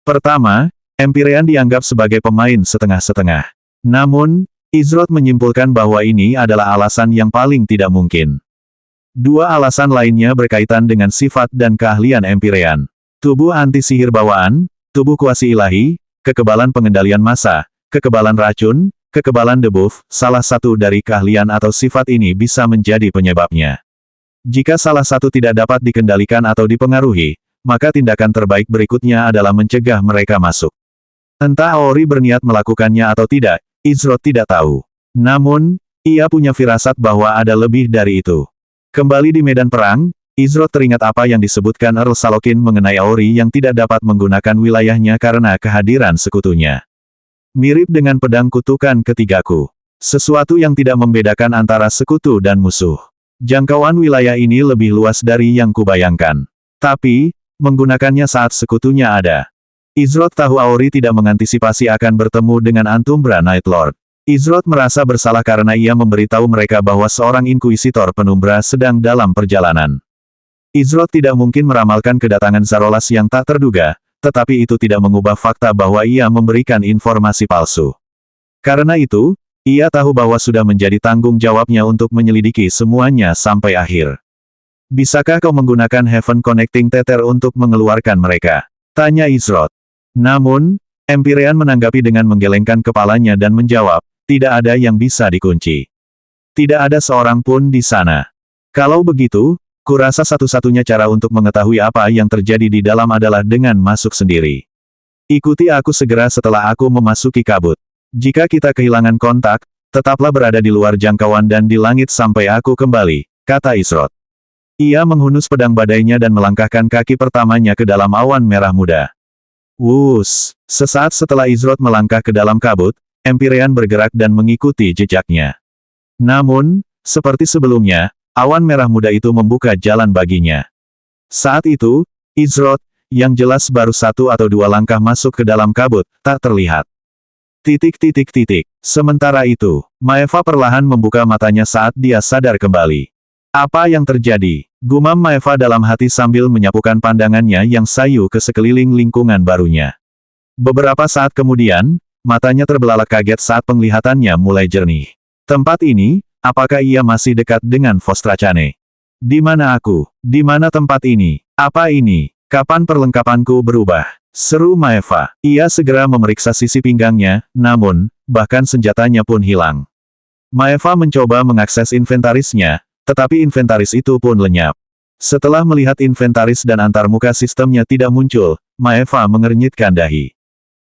Pertama, Empyrean dianggap sebagai pemain setengah-setengah. Namun, Izroth menyimpulkan bahwa ini adalah alasan yang paling tidak mungkin. Dua alasan lainnya berkaitan dengan sifat dan keahlian Empyrean. Tubuh anti-sihir bawaan, tubuh kuasi ilahi, kekebalan pengendalian massa, kekebalan racun, kekebalan debuff, salah satu dari keahlian atau sifat ini bisa menjadi penyebabnya. Jika salah satu tidak dapat dikendalikan atau dipengaruhi, maka tindakan terbaik berikutnya adalah mencegah mereka masuk. Entah Auri berniat melakukannya atau tidak, Izroth tidak tahu. Namun, ia punya firasat bahwa ada lebih dari itu. Kembali di medan perang, Izroth teringat apa yang disebutkan Earl Salokin mengenai Auri yang tidak dapat menggunakan wilayahnya karena kehadiran sekutunya. Mirip dengan pedang kutukan ketigaku. Sesuatu yang tidak membedakan antara sekutu dan musuh. Jangkauan wilayah ini lebih luas dari yang kubayangkan. Tapi, menggunakannya saat sekutunya ada. Izroth tahu Auri tidak mengantisipasi akan bertemu dengan Antumbra Night Lord. Izroth merasa bersalah karena ia memberitahu mereka bahwa seorang inkuisitor penumbra sedang dalam perjalanan. Izroth tidak mungkin meramalkan kedatangan Zarolas yang tak terduga, tetapi itu tidak mengubah fakta bahwa ia memberikan informasi palsu. Karena itu, ia tahu bahwa sudah menjadi tanggung jawabnya untuk menyelidiki semuanya sampai akhir. Bisakah kau menggunakan Heaven Connecting Tether untuk mengeluarkan mereka? Tanya Izroth. Namun, Empyrean menanggapi dengan menggelengkan kepalanya dan menjawab, tidak ada yang bisa dikunci. Tidak ada seorang pun di sana. Kalau begitu, kurasa satu-satunya cara untuk mengetahui apa yang terjadi di dalam adalah dengan masuk sendiri. Ikuti aku segera setelah aku memasuki kabut. Jika kita kehilangan kontak, tetaplah berada di luar jangkauan dan di langit sampai aku kembali, kata Izroth. Ia menghunus pedang badainya dan melangkahkan kaki pertamanya ke dalam awan merah muda. Wuss! Sesaat setelah Izroth melangkah ke dalam kabut, Empyrean bergerak dan mengikuti jejaknya. Namun, seperti sebelumnya, awan merah muda itu membuka jalan baginya. Saat itu, Izroth, yang jelas baru satu atau dua langkah masuk ke dalam kabut, tak terlihat. Sementara itu, Maeva perlahan membuka matanya saat dia sadar kembali. Apa yang terjadi? Gumam Maeva dalam hati sambil menyapukan pandangannya yang sayu ke sekeliling lingkungan barunya. Beberapa saat kemudian, matanya terbelalak kaget saat penglihatannya mulai jernih. Tempat ini, apakah ia masih dekat dengan Vostrachane? Di mana aku? Di mana tempat ini? Apa ini? Kapan perlengkapanku berubah? Seru Maeva. Ia segera memeriksa sisi pinggangnya, namun, bahkan senjatanya pun hilang. Maeva mencoba mengakses inventarisnya, tetapi inventaris itu pun lenyap. Setelah melihat inventaris dan antarmuka sistemnya tidak muncul, Maeva mengernyitkan dahi.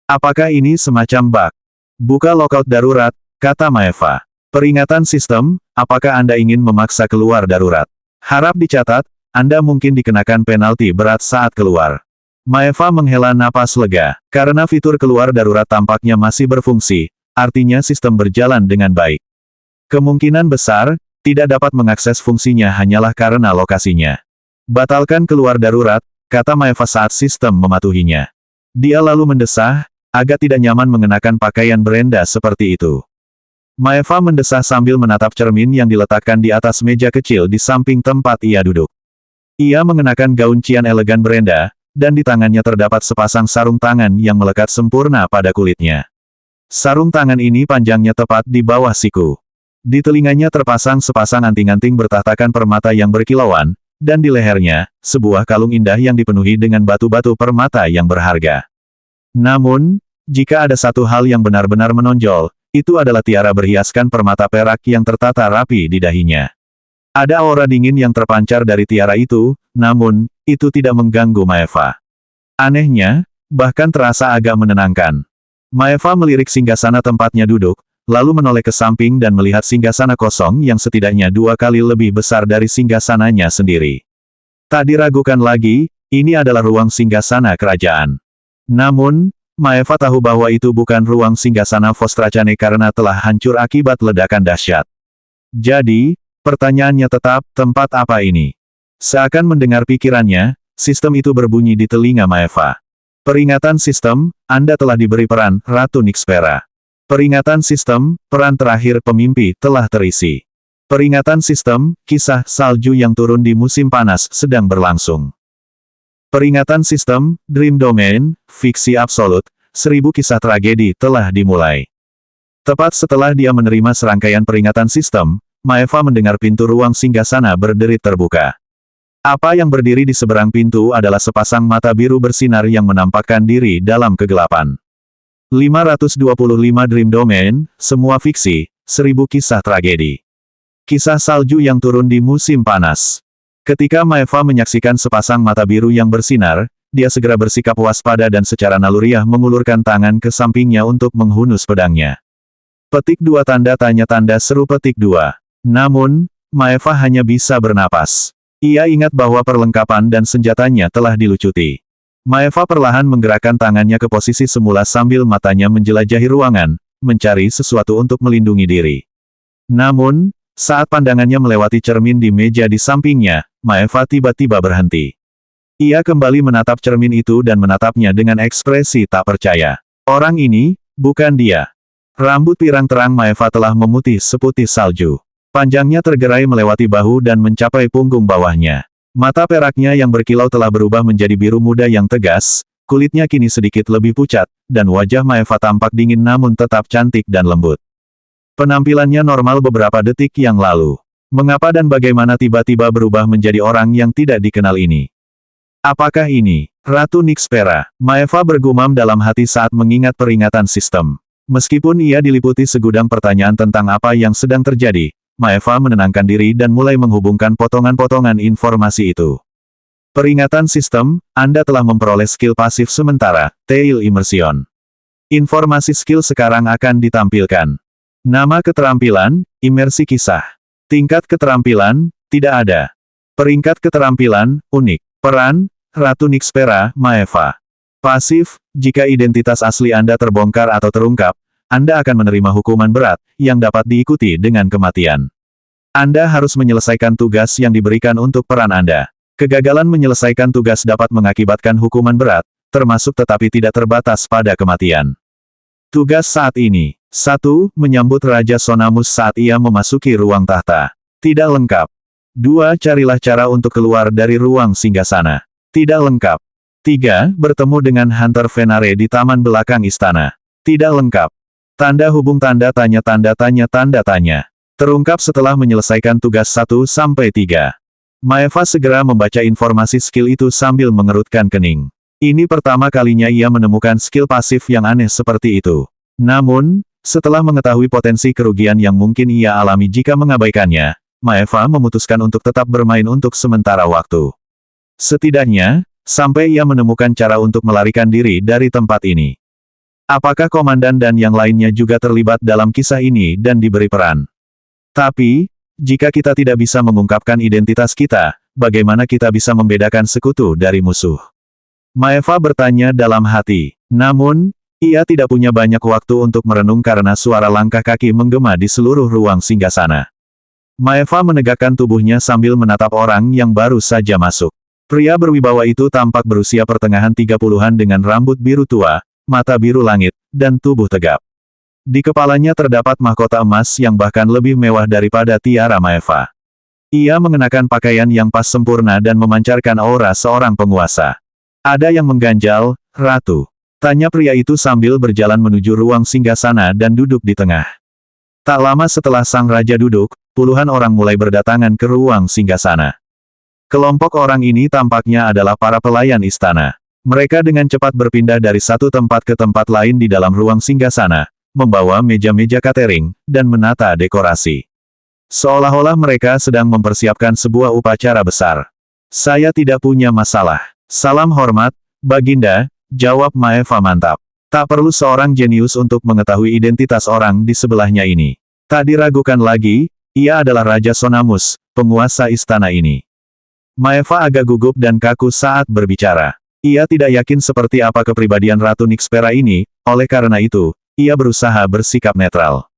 Apakah ini semacam bug? Buka logout darurat, kata Maeva. Peringatan sistem, apakah Anda ingin memaksa keluar darurat? Harap dicatat, Anda mungkin dikenakan penalti berat saat keluar. Maeva menghela napas lega, karena fitur keluar darurat tampaknya masih berfungsi, artinya sistem berjalan dengan baik. Kemungkinan besar, tidak dapat mengakses fungsinya hanyalah karena lokasinya. Batalkan keluar darurat, kata Maeva saat sistem mematuhinya. Dia lalu mendesah, agak tidak nyaman mengenakan pakaian Brenda seperti itu. Maeva mendesah sambil menatap cermin yang diletakkan di atas meja kecil di samping tempat ia duduk. Ia mengenakan gaun cian elegan Brenda, dan di tangannya terdapat sepasang sarung tangan yang melekat sempurna pada kulitnya. Sarung tangan ini panjangnya tepat di bawah siku. Di telinganya terpasang sepasang anting-anting bertahtakan permata yang berkilauan, dan di lehernya, sebuah kalung indah yang dipenuhi dengan batu-batu permata yang berharga. Namun, jika ada satu hal yang benar-benar menonjol, itu adalah tiara berhiaskan permata perak yang tertata rapi di dahinya. Ada aura dingin yang terpancar dari tiara itu, namun, itu tidak mengganggu Maeva. Anehnya, bahkan terasa agak menenangkan. Maeva melirik singgasana tempatnya duduk, lalu menoleh ke samping dan melihat singgasana kosong yang setidaknya 2 kali lebih besar dari singgasananya sendiri. Tak diragukan lagi, ini adalah ruang singgasana kerajaan. Namun, Maeva tahu bahwa itu bukan ruang singgasana Vostracane karena telah hancur akibat ledakan dahsyat. Jadi, pertanyaannya tetap, tempat apa ini? Seakan mendengar pikirannya, sistem itu berbunyi di telinga Maeva. Peringatan sistem, Anda telah diberi peran, Ratu Nyxpera. Peringatan sistem, peran terakhir pemimpi telah terisi. Peringatan sistem, kisah salju yang turun di musim panas sedang berlangsung. Peringatan sistem, Dream Domain, fiksi absolut, 1000 kisah tragedi telah dimulai. Tepat setelah dia menerima serangkaian peringatan sistem, Maeva mendengar pintu ruang singgasana berderit terbuka. Apa yang berdiri di seberang pintu adalah sepasang mata biru bersinar yang menampakkan diri dalam kegelapan. 525 Dream Domain, semua fiksi, 1000 kisah tragedi. Kisah salju yang turun di musim panas. Ketika Maeva menyaksikan sepasang mata biru yang bersinar, dia segera bersikap waspada dan secara naluriah mengulurkan tangan ke sampingnya untuk menghunus pedangnya. Petik 2 tanda tanya tanda seru petik 2. Namun, Maeva hanya bisa bernapas. Ia ingat bahwa perlengkapan dan senjatanya telah dilucuti. Maeva perlahan menggerakkan tangannya ke posisi semula sambil matanya menjelajahi ruangan, mencari sesuatu untuk melindungi diri. Namun, saat pandangannya melewati cermin di meja di sampingnya, Maeva tiba-tiba berhenti. Ia kembali menatap cermin itu dan menatapnya dengan ekspresi tak percaya. Orang ini, bukan dia. Rambut pirang terang Maeva telah memutih seputih salju. Panjangnya tergerai melewati bahu dan mencapai punggung bawahnya. Mata peraknya yang berkilau telah berubah menjadi biru muda yang tegas, kulitnya kini sedikit lebih pucat, dan wajah Maeva tampak dingin namun tetap cantik dan lembut. Penampilannya normal beberapa detik yang lalu. Mengapa dan bagaimana tiba-tiba berubah menjadi orang yang tidak dikenal ini? Apakah ini Ratu Nyxpera? Maeva bergumam dalam hati saat mengingat peringatan sistem. Meskipun ia diliputi segudang pertanyaan tentang apa yang sedang terjadi, Maeva menenangkan diri dan mulai menghubungkan potongan-potongan informasi itu. Peringatan sistem, Anda telah memperoleh skill pasif sementara, Tail Immersion. Informasi skill sekarang akan ditampilkan. Nama keterampilan, Imersi Kisah. Tingkat keterampilan, tidak ada. Peringkat keterampilan, unik. Peran, Ratu Nyxpera, Maeva. Pasif, jika identitas asli Anda terbongkar atau terungkap, Anda akan menerima hukuman berat, yang dapat diikuti dengan kematian. Anda harus menyelesaikan tugas yang diberikan untuk peran Anda. Kegagalan menyelesaikan tugas dapat mengakibatkan hukuman berat, termasuk tetapi tidak terbatas pada kematian. Tugas saat ini. 1. Menyambut Raja Sonamus saat ia memasuki ruang tahta. Tidak lengkap. 2. Carilah cara untuk keluar dari ruang singgasana. Tidak lengkap. 3. Bertemu dengan Hunter Venare di taman belakang istana. Tidak lengkap. Tanda hubung tanda tanya tanda tanya tanda tanya. Terungkap setelah menyelesaikan tugas 1-3. Maeva segera membaca informasi skill itu sambil mengerutkan kening. Ini pertama kalinya ia menemukan skill pasif yang aneh seperti itu. Namun, setelah mengetahui potensi kerugian yang mungkin ia alami jika mengabaikannya, Maeva memutuskan untuk tetap bermain untuk sementara waktu. Setidaknya, sampai ia menemukan cara untuk melarikan diri dari tempat ini. Apakah komandan dan yang lainnya juga terlibat dalam kisah ini dan diberi peran? Tapi, jika kita tidak bisa mengungkapkan identitas kita, bagaimana kita bisa membedakan sekutu dari musuh? Maeva bertanya dalam hati. Namun, ia tidak punya banyak waktu untuk merenung karena suara langkah kaki menggema di seluruh ruang singgasana. Maeva menegakkan tubuhnya sambil menatap orang yang baru saja masuk. Pria berwibawa itu tampak berusia pertengahan 30-an dengan rambut biru tua, mata biru langit, dan tubuh tegap. Di kepalanya terdapat mahkota emas yang bahkan lebih mewah daripada tiara Maeva. Ia mengenakan pakaian yang pas sempurna dan memancarkan aura seorang penguasa. Ada yang mengganjal, Ratu? Tanya pria itu sambil berjalan menuju ruang singgasana dan duduk di tengah. Tak lama setelah sang raja duduk, puluhan orang mulai berdatangan ke ruang singgasana. Kelompok orang ini tampaknya adalah para pelayan istana. Mereka dengan cepat berpindah dari satu tempat ke tempat lain di dalam ruang singgasana, membawa meja-meja catering, dan menata dekorasi. Seolah-olah mereka sedang mempersiapkan sebuah upacara besar. Saya tidak punya masalah. Salam hormat, Baginda, jawab Maeva mantap. Tak perlu seorang jenius untuk mengetahui identitas orang di sebelahnya ini. Tak diragukan lagi, ia adalah Raja Sonamus, penguasa istana ini. Maeva agak gugup dan kaku saat berbicara. Ia tidak yakin seperti apa kepribadian Ratu Nixpera ini, oleh karena itu, ia berusaha bersikap netral.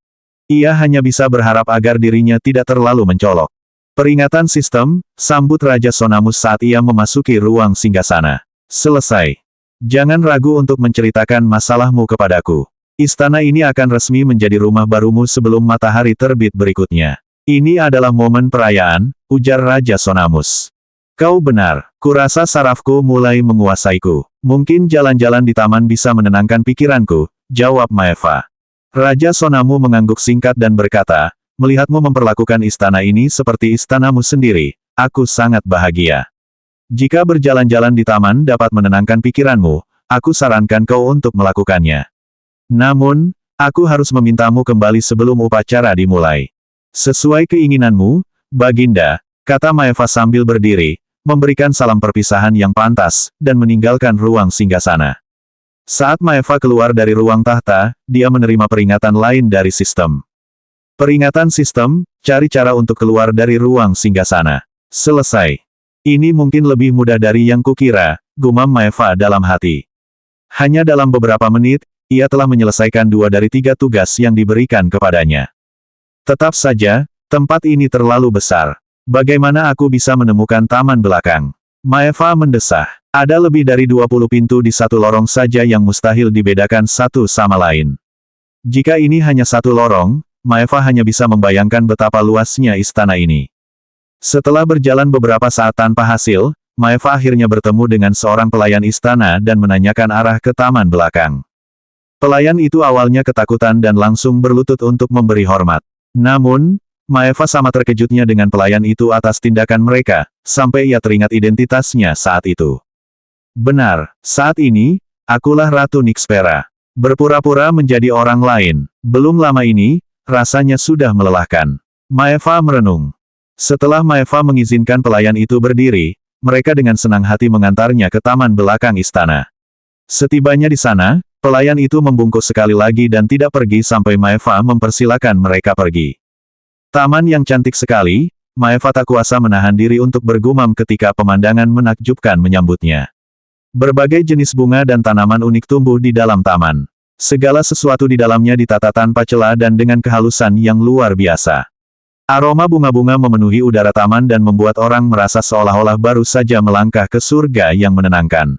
Ia hanya bisa berharap agar dirinya tidak terlalu mencolok. Peringatan sistem, sambut Raja Sonamus saat ia memasuki ruang singgasana. Selesai. Jangan ragu untuk menceritakan masalahmu kepadaku. Istana ini akan resmi menjadi rumah barumu sebelum matahari terbit berikutnya. Ini adalah momen perayaan, ujar Raja Sonamus. Kau benar, kurasa sarafku mulai menguasaiku. Mungkin jalan-jalan di taman bisa menenangkan pikiranku, jawab Maeva. Raja Sonamu mengangguk singkat dan berkata, melihatmu memperlakukan istana ini seperti istanamu sendiri, aku sangat bahagia. Jika berjalan-jalan di taman dapat menenangkan pikiranmu, aku sarankan kau untuk melakukannya. Namun, aku harus memintamu kembali sebelum upacara dimulai. Sesuai keinginanmu, Baginda, kata Maeva sambil berdiri, memberikan salam perpisahan yang pantas, dan meninggalkan ruang singgasana. Saat Maeva keluar dari ruang tahta, dia menerima peringatan lain dari sistem. Peringatan sistem, cari cara untuk keluar dari ruang singgasana. Selesai. Ini mungkin lebih mudah dari yang kukira, gumam Maeva dalam hati. Hanya dalam beberapa menit, ia telah menyelesaikan 2 dari 3 tugas yang diberikan kepadanya. Tetap saja, tempat ini terlalu besar. Bagaimana aku bisa menemukan taman belakang? Maeva mendesah. Ada lebih dari 20 pintu di satu lorong saja yang mustahil dibedakan satu sama lain. Jika ini hanya satu lorong, Maeva hanya bisa membayangkan betapa luasnya istana ini. Setelah berjalan beberapa saat tanpa hasil, Maeva akhirnya bertemu dengan seorang pelayan istana dan menanyakan arah ke taman belakang. Pelayan itu awalnya ketakutan dan langsung berlutut untuk memberi hormat. Namun, Maeva sama terkejutnya dengan pelayan itu atas tindakan mereka, sampai ia teringat identitasnya saat itu. Benar, saat ini, akulah Ratu Nixpera. Berpura-pura menjadi orang lain. Belum lama ini, rasanya sudah melelahkan. Maeva merenung. Setelah Maeva mengizinkan pelayan itu berdiri, mereka dengan senang hati mengantarnya ke taman belakang istana. Setibanya di sana, pelayan itu membungkuk sekali lagi dan tidak pergi sampai Maeva mempersilakan mereka pergi. Taman yang cantik sekali, Maeva tak kuasa menahan diri untuk bergumam ketika pemandangan menakjubkan menyambutnya. Berbagai jenis bunga dan tanaman unik tumbuh di dalam taman. Segala sesuatu di dalamnya ditata tanpa celah dan dengan kehalusan yang luar biasa. Aroma bunga-bunga memenuhi udara taman dan membuat orang merasa seolah-olah baru saja melangkah ke surga yang menenangkan.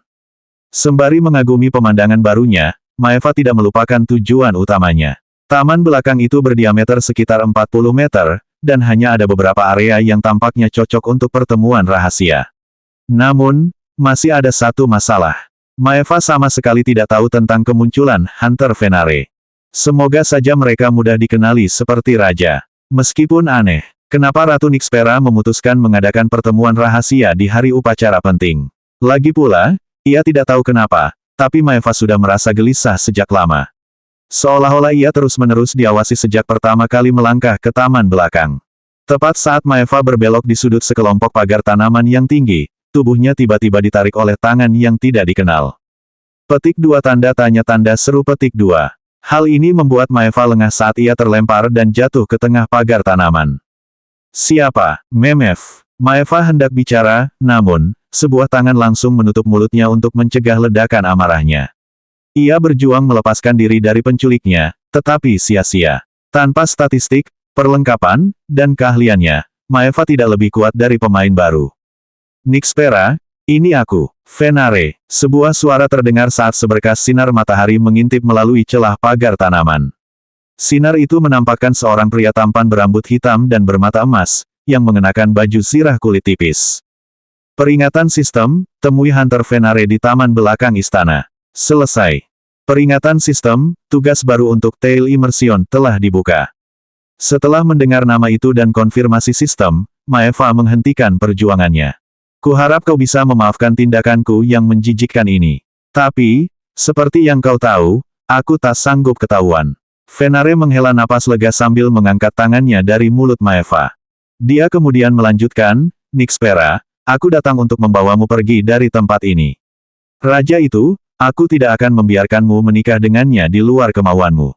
Sembari mengagumi pemandangan barunya, Maeva tidak melupakan tujuan utamanya. Taman belakang itu berdiameter sekitar 40 meter, dan hanya ada beberapa area yang tampaknya cocok untuk pertemuan rahasia. Namun, masih ada satu masalah. Maeva sama sekali tidak tahu tentang kemunculan Hunter Venare. Semoga saja mereka mudah dikenali seperti raja. Meskipun aneh, kenapa Ratu Nixpera memutuskan mengadakan pertemuan rahasia di hari upacara penting. Lagi pula, ia tidak tahu kenapa, tapi Maeva sudah merasa gelisah sejak lama. Seolah-olah ia terus-menerus diawasi sejak pertama kali melangkah ke taman belakang. Tepat saat Maeva berbelok di sudut sekelompok pagar tanaman yang tinggi, tubuhnya tiba-tiba ditarik oleh tangan yang tidak dikenal. Petik 2 tanda tanya tanda seru petik 2. Hal ini membuat Maeva lengah saat ia terlempar dan jatuh ke tengah pagar tanaman. Siapa? Memev. Maeva hendak bicara, namun, sebuah tangan langsung menutup mulutnya untuk mencegah ledakan amarahnya. Ia berjuang melepaskan diri dari penculiknya, tetapi sia-sia. Tanpa statistik, perlengkapan, dan keahliannya, Maeva tidak lebih kuat dari pemain baru. Nixpera, ini aku, Venare. Sebuah suara terdengar saat seberkas sinar matahari mengintip melalui celah pagar tanaman. Sinar itu menampakkan seorang pria tampan berambut hitam dan bermata emas, yang mengenakan baju zirah kulit tipis. Peringatan sistem, temui Hunter Venare di taman belakang istana. Selesai. Peringatan sistem, tugas baru untuk Tail Immersion telah dibuka. Setelah mendengar nama itu dan konfirmasi sistem, Maeva menghentikan perjuangannya. Kuharap kau bisa memaafkan tindakanku yang menjijikkan ini. Tapi, seperti yang kau tahu, aku tak sanggup ketahuan. Venare menghela napas lega sambil mengangkat tangannya dari mulut Maeva. Dia kemudian melanjutkan, Nixpera, aku datang untuk membawamu pergi dari tempat ini. Raja itu, aku tidak akan membiarkanmu menikah dengannya di luar kemauanmu.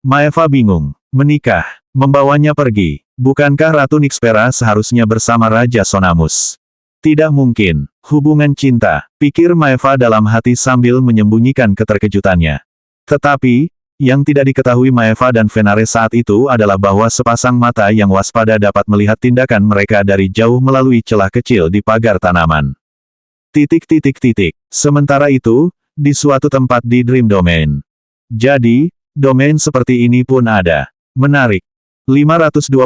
Maeva bingung. Menikah, membawanya pergi. Bukankah Ratu Nixpera seharusnya bersama Raja Sonamus? Tidak mungkin. Hubungan cinta, pikir Maeva dalam hati sambil menyembunyikan keterkejutannya. Tetapi, yang tidak diketahui Maeva dan Venare saat itu adalah bahwa sepasang mata yang waspada dapat melihat tindakan mereka dari jauh melalui celah kecil di pagar tanaman. Sementara itu, di suatu tempat di Dream Domain. Jadi, domain seperti ini pun ada. Menarik. 526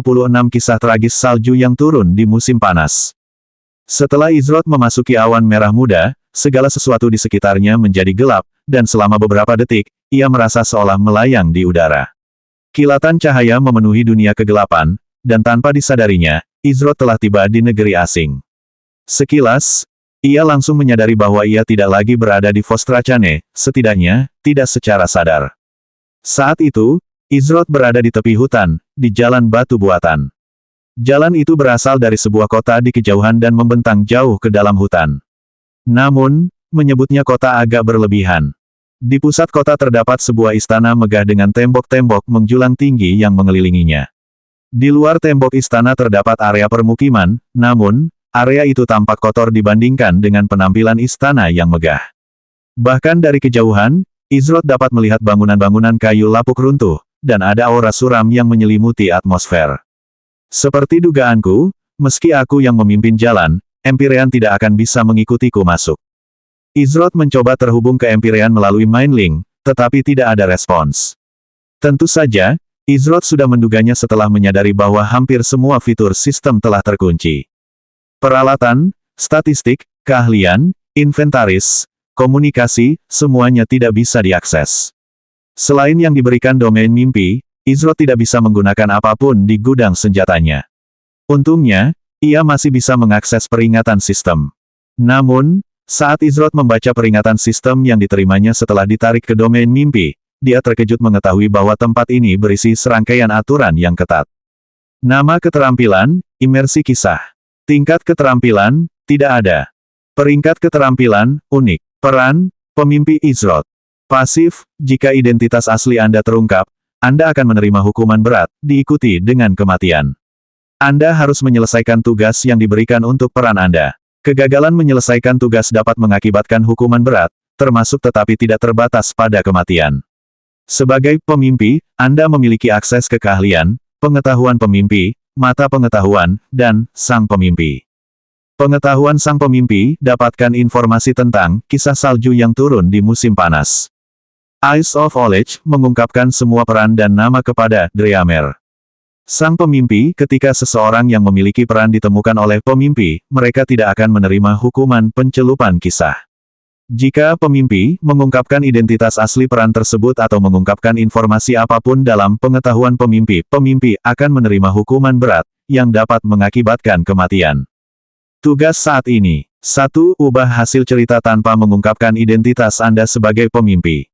kisah tragis salju yang turun di musim panas. Setelah Izrod memasuki awan merah muda, segala sesuatu di sekitarnya menjadi gelap, dan selama beberapa detik, ia merasa seolah melayang di udara. Kilatan cahaya memenuhi dunia kegelapan, dan tanpa disadarinya, Izrod telah tiba di negeri asing. Sekilas, ia langsung menyadari bahwa ia tidak lagi berada di Vostrachane, setidaknya, tidak secara sadar. Saat itu, Izrod berada di tepi hutan, di jalan batu buatan. Jalan itu berasal dari sebuah kota di kejauhan dan membentang jauh ke dalam hutan. Namun, menyebutnya kota agak berlebihan. Di pusat kota terdapat sebuah istana megah dengan tembok-tembok menjulang tinggi yang mengelilinginya. Di luar tembok istana terdapat area permukiman, namun, area itu tampak kotor dibandingkan dengan penampilan istana yang megah. Bahkan dari kejauhan, Izrod dapat melihat bangunan-bangunan kayu lapuk runtuh, dan ada aura suram yang menyelimuti atmosfer. Seperti dugaanku, meski aku yang memimpin jalan, Empyrean tidak akan bisa mengikutiku masuk. Izrod mencoba terhubung ke Empyrean melalui Mindlink, tetapi tidak ada respons. Tentu saja, Izrod sudah menduganya setelah menyadari bahwa hampir semua fitur sistem telah terkunci. Peralatan, statistik, keahlian, inventaris, komunikasi, semuanya tidak bisa diakses. Selain yang diberikan domain mimpi, Izrod tidak bisa menggunakan apapun di gudang senjatanya. Untungnya, ia masih bisa mengakses peringatan sistem. Namun, saat Izrod membaca peringatan sistem yang diterimanya setelah ditarik ke domain mimpi, dia terkejut mengetahui bahwa tempat ini berisi serangkaian aturan yang ketat. Nama keterampilan, imersi kisah. Tingkat keterampilan, tidak ada. Peringkat keterampilan, unik. Peran, pemimpi Izrod. Pasif, jika identitas asli Anda terungkap, Anda akan menerima hukuman berat, diikuti dengan kematian. Anda harus menyelesaikan tugas yang diberikan untuk peran Anda. Kegagalan menyelesaikan tugas dapat mengakibatkan hukuman berat, termasuk tetapi tidak terbatas pada kematian. Sebagai pemimpi, Anda memiliki akses ke keahlian, pengetahuan pemimpi, mata pengetahuan, dan sang pemimpi. Pengetahuan sang pemimpi, dapatkan informasi tentang kisah salju yang turun di musim panas. Eyes of Knowledge, mengungkapkan semua peran dan nama kepada Dreamer. Sang pemimpi, ketika seseorang yang memiliki peran ditemukan oleh pemimpi, mereka tidak akan menerima hukuman pencelupan kisah. Jika pemimpi mengungkapkan identitas asli peran tersebut atau mengungkapkan informasi apapun dalam pengetahuan pemimpi, pemimpi akan menerima hukuman berat, yang dapat mengakibatkan kematian. Tugas saat ini. 1. Ubah hasil cerita tanpa mengungkapkan identitas Anda sebagai pemimpi.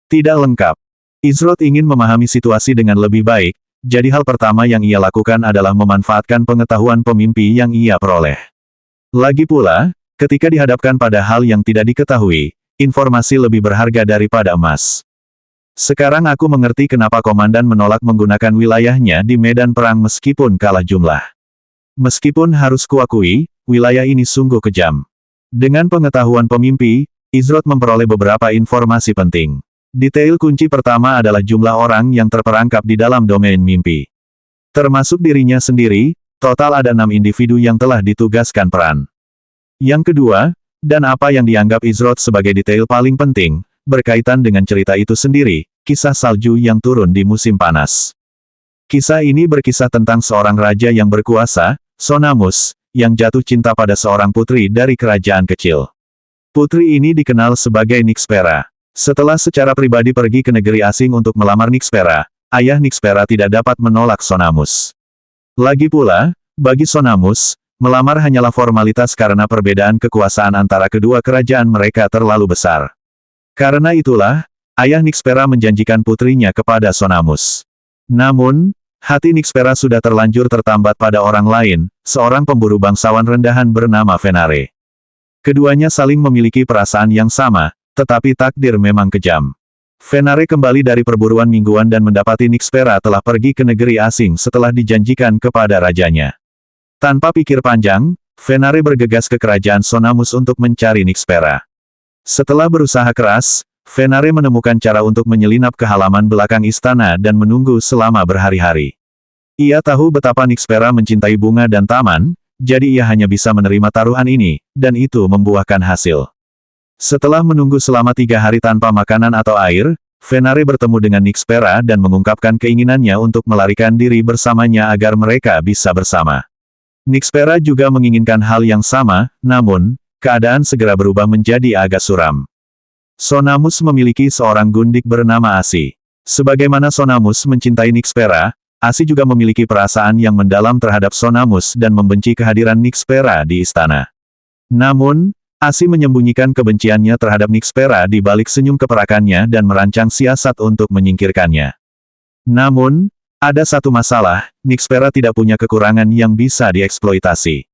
Tidak lengkap. Izrod ingin memahami situasi dengan lebih baik, jadi hal pertama yang ia lakukan adalah memanfaatkan pengetahuan pemimpi yang ia peroleh. Lagi pula, ketika dihadapkan pada hal yang tidak diketahui, informasi lebih berharga daripada emas. Sekarang aku mengerti kenapa komandan menolak menggunakan wilayahnya di medan perang meskipun kalah jumlah. Meskipun harus kuakui, wilayah ini sungguh kejam. Dengan pengetahuan pemimpi, Izrod memperoleh beberapa informasi penting. Detail kunci pertama adalah jumlah orang yang terperangkap di dalam domain mimpi. Termasuk dirinya sendiri, total ada 6 individu yang telah ditugaskan peran. Yang kedua, dan apa yang dianggap Izrod sebagai detail paling penting, berkaitan dengan cerita itu sendiri, kisah salju yang turun di musim panas. Kisah ini berkisah tentang seorang raja yang berkuasa, Sonamus, yang jatuh cinta pada seorang putri dari kerajaan kecil. Putri ini dikenal sebagai Nixpera. Setelah secara pribadi pergi ke negeri asing untuk melamar Nixpera, ayah Nixpera tidak dapat menolak Sonamus. Lagi pula, bagi Sonamus, melamar hanyalah formalitas karena perbedaan kekuasaan antara kedua kerajaan mereka terlalu besar. Karena itulah, ayah Nixpera menjanjikan putrinya kepada Sonamus. Namun, hati Nixpera sudah terlanjur tertambat pada orang lain, seorang pemburu bangsawan rendahan bernama Venare. Keduanya saling memiliki perasaan yang sama, tetapi takdir memang kejam. Venare kembali dari perburuan mingguan dan mendapati Nixpera telah pergi ke negeri asing setelah dijanjikan kepada rajanya. Tanpa pikir panjang, Venare bergegas ke kerajaan Sonamus untuk mencari Nixpera. Setelah berusaha keras, Venare menemukan cara untuk menyelinap ke halaman belakang istana dan menunggu selama berhari-hari. Ia tahu betapa Nixpera mencintai bunga dan taman, jadi ia hanya bisa menerima taruhan ini, dan itu membuahkan hasil. Setelah menunggu selama 3 hari tanpa makanan atau air, Venare bertemu dengan Nixpera dan mengungkapkan keinginannya untuk melarikan diri bersamanya agar mereka bisa bersama. Nixpera juga menginginkan hal yang sama, namun, keadaan segera berubah menjadi agak suram. Sonamus memiliki seorang gundik bernama Asi. Sebagaimana Sonamus mencintai Nixpera, Asi juga memiliki perasaan yang mendalam terhadap Sonamus dan membenci kehadiran Nixpera di istana. Namun, Asi menyembunyikan kebenciannya terhadap Nixpera di balik senyum keperakannya dan merancang siasat untuk menyingkirkannya. Namun, ada satu masalah, Nixpera tidak punya kekurangan yang bisa dieksploitasi.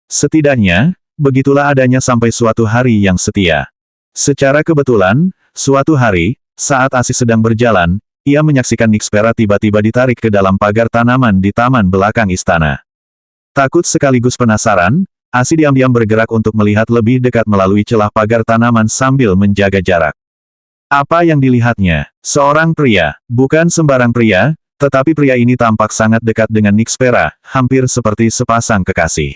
Setidaknya, begitulah adanya sampai suatu hari yang setia. Secara kebetulan, suatu hari, saat Asi sedang berjalan, ia menyaksikan Nixpera tiba-tiba ditarik ke dalam pagar tanaman di taman belakang istana. Takut sekaligus penasaran, Asi diam-diam bergerak untuk melihat lebih dekat melalui celah pagar tanaman sambil menjaga jarak. Apa yang dilihatnya? Seorang pria, bukan sembarang pria, tetapi pria ini tampak sangat dekat dengan Nixpera, hampir seperti sepasang kekasih.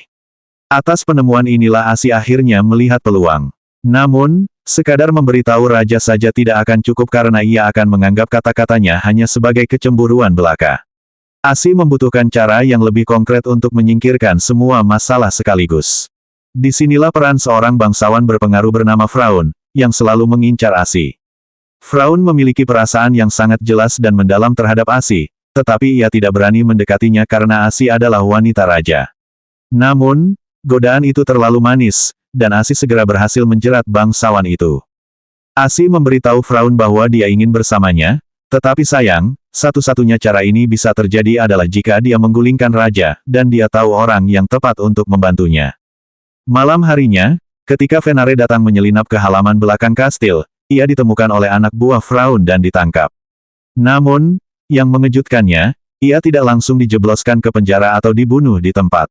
Atas penemuan inilah Asi akhirnya melihat peluang. Namun, sekadar memberitahu raja saja tidak akan cukup karena ia akan menganggap kata-katanya hanya sebagai kecemburuan belaka. Asi membutuhkan cara yang lebih konkret untuk menyingkirkan semua masalah sekaligus. Disinilah peran seorang bangsawan berpengaruh bernama Fraun, yang selalu mengincar Asi. Fraun memiliki perasaan yang sangat jelas dan mendalam terhadap Asi, tetapi ia tidak berani mendekatinya karena Asi adalah wanita raja. Namun, godaan itu terlalu manis, dan Asi segera berhasil menjerat bangsawan itu. Asi memberitahu Fraun bahwa dia ingin bersamanya, tetapi sayang, satu-satunya cara ini bisa terjadi adalah jika dia menggulingkan raja, dan dia tahu orang yang tepat untuk membantunya. Malam harinya, ketika Venare datang menyelinap ke halaman belakang kastil, ia ditemukan oleh anak buah Fraun dan ditangkap. Namun, yang mengejutkannya, ia tidak langsung dijebloskan ke penjara atau dibunuh di tempat.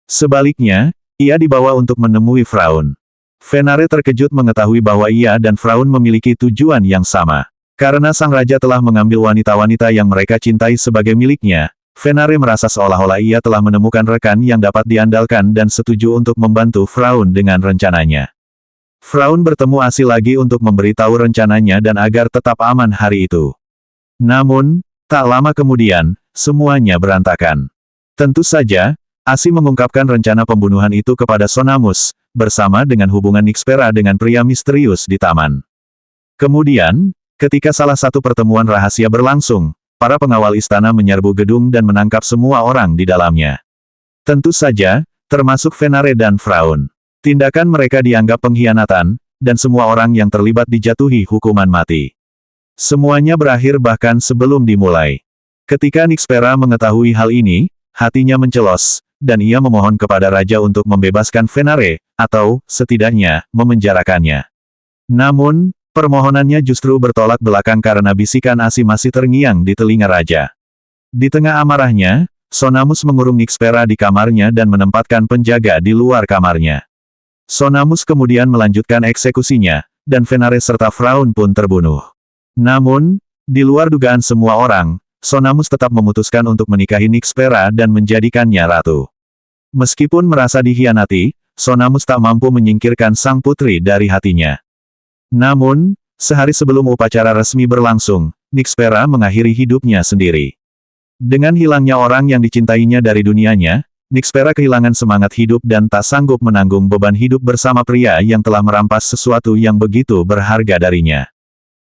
Sebaliknya, ia dibawa untuk menemui Fraun. Venare terkejut mengetahui bahwa ia dan Fraun memiliki tujuan yang sama. Karena sang raja telah mengambil wanita-wanita yang mereka cintai sebagai miliknya, Venare merasa seolah-olah ia telah menemukan rekan yang dapat diandalkan dan setuju untuk membantu Fraun dengan rencananya. Fraun bertemu Asi lagi untuk memberitahu rencananya dan agar tetap aman hari itu. Namun, tak lama kemudian, semuanya berantakan. Tentu saja, Asi mengungkapkan rencana pembunuhan itu kepada Sonamus, bersama dengan hubungan Nixpera dengan pria misterius di taman. Kemudian, ketika salah satu pertemuan rahasia berlangsung, para pengawal istana menyerbu gedung dan menangkap semua orang di dalamnya. Tentu saja, termasuk Venare dan Fraun. Tindakan mereka dianggap pengkhianatan, dan semua orang yang terlibat dijatuhi hukuman mati. Semuanya berakhir bahkan sebelum dimulai. Ketika Nixpera mengetahui hal ini, hatinya mencelos, dan ia memohon kepada raja untuk membebaskan Venare, atau, setidaknya, memenjarakannya. Namun, permohonannya justru bertolak belakang karena bisikan Asi masih terngiang di telinga raja. Di tengah amarahnya, Sonamus mengurung Nixpera di kamarnya dan menempatkan penjaga di luar kamarnya. Sonamus kemudian melanjutkan eksekusinya, dan Venare serta Fraun pun terbunuh. Namun, di luar dugaan semua orang, Sonamus tetap memutuskan untuk menikahi Nixpera dan menjadikannya ratu. Meskipun merasa dikhianati, Sonamus tak mampu menyingkirkan sang putri dari hatinya. Namun, sehari sebelum upacara resmi berlangsung, Nixpera mengakhiri hidupnya sendiri. Dengan hilangnya orang yang dicintainya dari dunianya, Nixpera kehilangan semangat hidup dan tak sanggup menanggung beban hidup bersama pria yang telah merampas sesuatu yang begitu berharga darinya.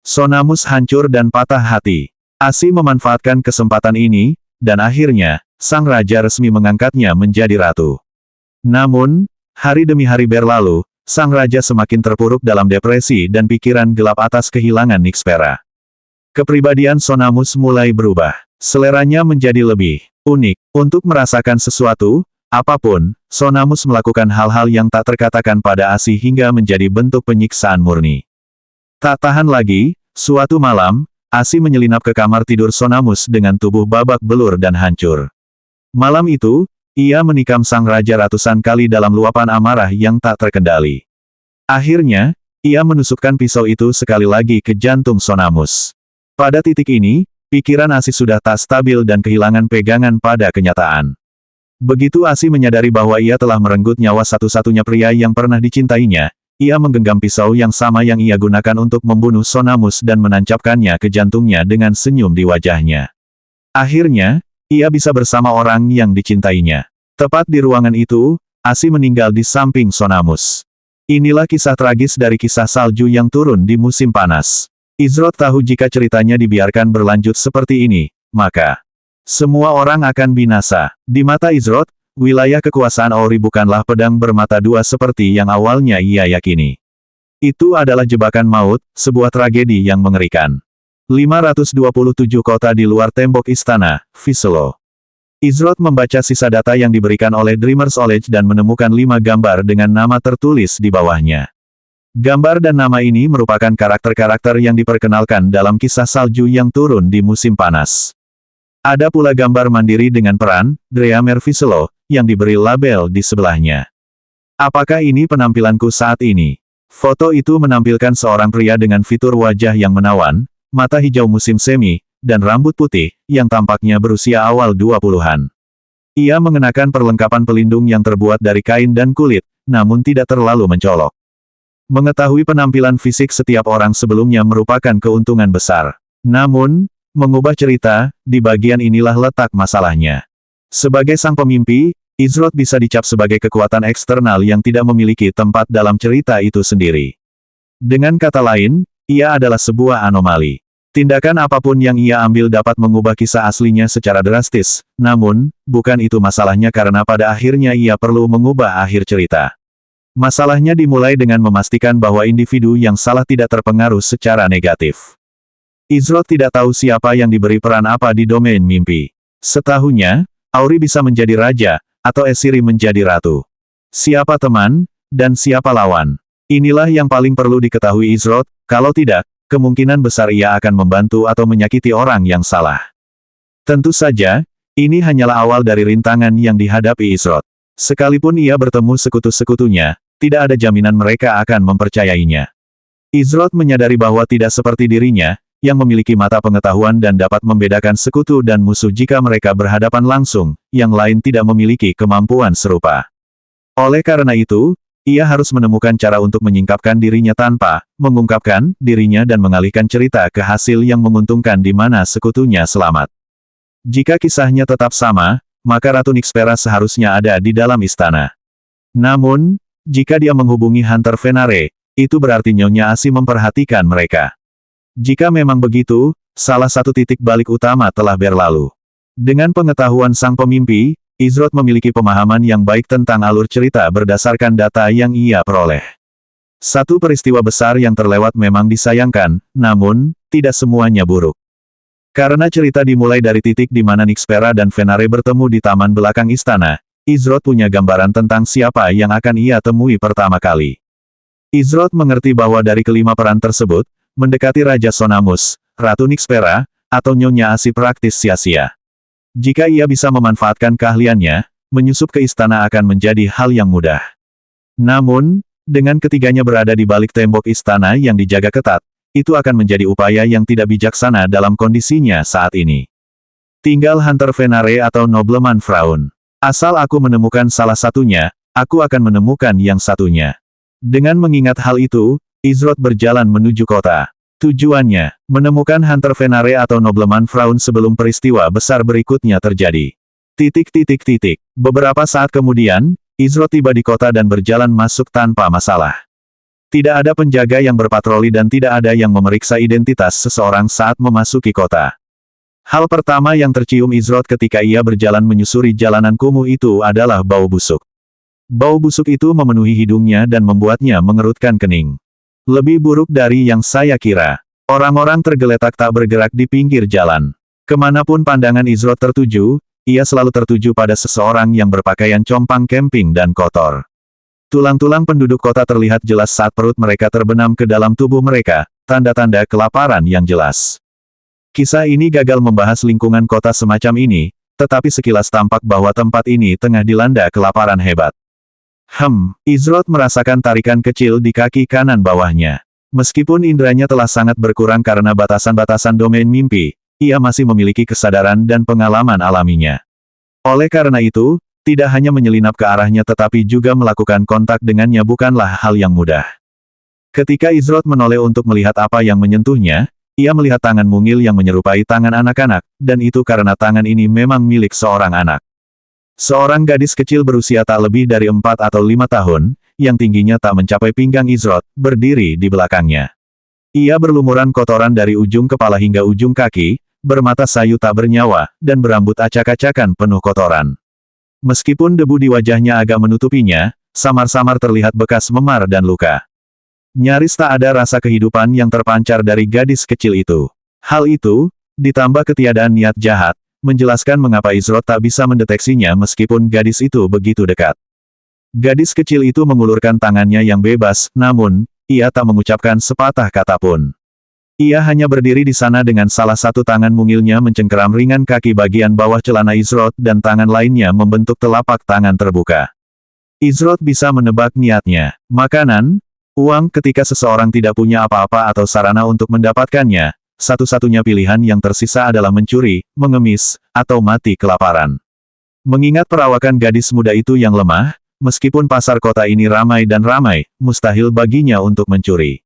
Sonamus hancur dan patah hati. Asi memanfaatkan kesempatan ini, dan akhirnya, sang raja resmi mengangkatnya menjadi ratu. Namun, hari demi hari berlalu, sang raja semakin terpuruk dalam depresi dan pikiran gelap atas kehilangan Nixpera. Kepribadian Sonamus mulai berubah. Seleranya menjadi lebih unik. Untuk merasakan sesuatu, apapun, Sonamus melakukan hal-hal yang tak terkatakan pada Asi hingga menjadi bentuk penyiksaan murni. Tak tahan lagi, suatu malam, Asi menyelinap ke kamar tidur Sonamus dengan tubuh babak belur dan hancur. Malam itu, ia menikam sang raja ratusan kali dalam luapan amarah yang tak terkendali. Akhirnya, ia menusukkan pisau itu sekali lagi ke jantung Sonamus. Pada titik ini, pikiran Asi sudah tak stabil dan kehilangan pegangan pada kenyataan. Begitu Asi menyadari bahwa ia telah merenggut nyawa satu-satunya pria yang pernah dicintainya, ia menggenggam pisau yang sama yang ia gunakan untuk membunuh Sonamus dan menancapkannya ke jantungnya dengan senyum di wajahnya. Akhirnya, ia bisa bersama orang yang dicintainya. Tepat di ruangan itu, Asi meninggal di samping Sonamus. Inilah kisah tragis dari kisah salju yang turun di musim panas. Izrod tahu jika ceritanya dibiarkan berlanjut seperti ini, maka semua orang akan binasa. Di mata Izrod, wilayah kekuasaan Auri bukanlah pedang bermata dua seperti yang awalnya ia yakini. Itu adalah jebakan maut, sebuah tragedi yang mengerikan. 527 kota di luar tembok istana, Viselo. Izrod membaca sisa data yang diberikan oleh Dreamer's College dan menemukan 5 gambar dengan nama tertulis di bawahnya. Gambar dan nama ini merupakan karakter-karakter yang diperkenalkan dalam kisah salju yang turun di musim panas. Ada pula gambar mandiri dengan peran, Dreamer Viselo, yang diberi label di sebelahnya. Apakah ini penampilanku saat ini? Foto itu menampilkan seorang pria dengan fitur wajah yang menawan, mata hijau musim semi, dan rambut putih, yang tampaknya berusia awal 20-an. Ia mengenakan perlengkapan pelindung yang terbuat dari kain dan kulit, namun tidak terlalu mencolok. Mengetahui penampilan fisik setiap orang sebelumnya merupakan keuntungan besar. Namun, mengubah cerita, di bagian inilah letak masalahnya. Sebagai sang pemimpi, Izrod bisa dicap sebagai kekuatan eksternal yang tidak memiliki tempat dalam cerita itu sendiri. Dengan kata lain, ia adalah sebuah anomali. Tindakan apapun yang ia ambil dapat mengubah kisah aslinya secara drastis, namun, bukan itu masalahnya karena pada akhirnya ia perlu mengubah akhir cerita. Masalahnya dimulai dengan memastikan bahwa individu yang salah tidak terpengaruh secara negatif. Izrod tidak tahu siapa yang diberi peran apa di domain mimpi. Setahunya, Auri bisa menjadi raja, atau Esiri menjadi ratu. Siapa teman, dan siapa lawan? Inilah yang paling perlu diketahui Izrod, kalau tidak, kemungkinan besar ia akan membantu atau menyakiti orang yang salah. Tentu saja, ini hanyalah awal dari rintangan yang dihadapi Izrod. Sekalipun ia bertemu sekutu-sekutunya, tidak ada jaminan mereka akan mempercayainya. Izrod menyadari bahwa tidak seperti dirinya, yang memiliki mata pengetahuan dan dapat membedakan sekutu dan musuh jika mereka berhadapan langsung, yang lain tidak memiliki kemampuan serupa. Oleh karena itu, ia harus menemukan cara untuk menyingkapkan dirinya tanpa mengungkapkan dirinya dan mengalihkan cerita ke hasil yang menguntungkan di mana sekutunya selamat. Jika kisahnya tetap sama, maka Ratu Nixpera seharusnya ada di dalam istana. Namun, jika dia menghubungi Hunter Venare, itu berarti Nyonya Asi memperhatikan mereka. Jika memang begitu, salah satu titik balik utama telah berlalu. Dengan pengetahuan sang pemimpi, Izrod memiliki pemahaman yang baik tentang alur cerita berdasarkan data yang ia peroleh. Satu peristiwa besar yang terlewat memang disayangkan, namun, tidak semuanya buruk. Karena cerita dimulai dari titik di mana Nixpera dan Venare bertemu di taman belakang istana, Izrod punya gambaran tentang siapa yang akan ia temui pertama kali. Izrod mengerti bahwa dari kelima peran tersebut, mendekati Raja Sonamus, Ratu Nixpera, atau Nyonya Asi praktis sia-sia. Jika ia bisa memanfaatkan keahliannya, menyusup ke istana akan menjadi hal yang mudah. Namun, dengan ketiganya berada di balik tembok istana yang dijaga ketat, itu akan menjadi upaya yang tidak bijaksana dalam kondisinya saat ini. Tinggal Hunter Venare atau Nobleman Fraun. Asal aku menemukan salah satunya, aku akan menemukan yang satunya. Dengan mengingat hal itu, Izrod berjalan menuju kota. Tujuannya, menemukan Hunter Venare atau Nobleman Fraun sebelum peristiwa besar berikutnya terjadi. Beberapa saat kemudian, Izrod tiba di kota dan berjalan masuk tanpa masalah. Tidak ada penjaga yang berpatroli dan tidak ada yang memeriksa identitas seseorang saat memasuki kota. Hal pertama yang tercium Izrod ketika ia berjalan menyusuri jalanan kumuh itu adalah bau busuk. Bau busuk itu memenuhi hidungnya dan membuatnya mengerutkan kening. Lebih buruk dari yang saya kira. Orang-orang tergeletak tak bergerak di pinggir jalan. Kemanapun pandangan Izrod tertuju, ia selalu tertuju pada seseorang yang berpakaian compang camping dan kotor. Tulang-tulang penduduk kota terlihat jelas saat perut mereka terbenam ke dalam tubuh mereka, tanda-tanda kelaparan yang jelas. Kisah ini gagal membahas lingkungan kota semacam ini, tetapi sekilas tampak bahwa tempat ini tengah dilanda kelaparan hebat. Izrod merasakan tarikan kecil di kaki kanan bawahnya. Meskipun inderanya telah sangat berkurang karena batasan-batasan domain mimpi, ia masih memiliki kesadaran dan pengalaman alaminya. Oleh karena itu, tidak hanya menyelinap ke arahnya tetapi juga melakukan kontak dengannya bukanlah hal yang mudah. Ketika Izrod menoleh untuk melihat apa yang menyentuhnya, ia melihat tangan mungil yang menyerupai tangan anak-anak, dan itu karena tangan ini memang milik seorang anak. Seorang gadis kecil berusia tak lebih dari 4 atau 5 tahun, yang tingginya tak mencapai pinggang Izrod, berdiri di belakangnya. Ia berlumuran kotoran dari ujung kepala hingga ujung kaki, bermata sayu tak bernyawa, dan berambut acak-acakan penuh kotoran. Meskipun debu di wajahnya agak menutupinya, samar-samar terlihat bekas memar dan luka. Nyaris tak ada rasa kehidupan yang terpancar dari gadis kecil itu. Hal itu, ditambah ketiadaan niat jahat, menjelaskan mengapa Izrod tak bisa mendeteksinya meskipun gadis itu begitu dekat. Gadis kecil itu mengulurkan tangannya yang bebas, namun, ia tak mengucapkan sepatah kata pun. Ia hanya berdiri di sana dengan salah satu tangan mungilnya mencengkeram ringan kaki bagian bawah celana Izrod dan tangan lainnya membentuk telapak tangan terbuka. Izrod bisa menebak niatnya. Makanan, uang ketika seseorang tidak punya apa-apa atau sarana untuk mendapatkannya, satu-satunya pilihan yang tersisa adalah mencuri, mengemis, atau mati kelaparan. Mengingat perawakan gadis muda itu yang lemah, meskipun pasar kota ini ramai dan ramai, mustahil baginya untuk mencuri.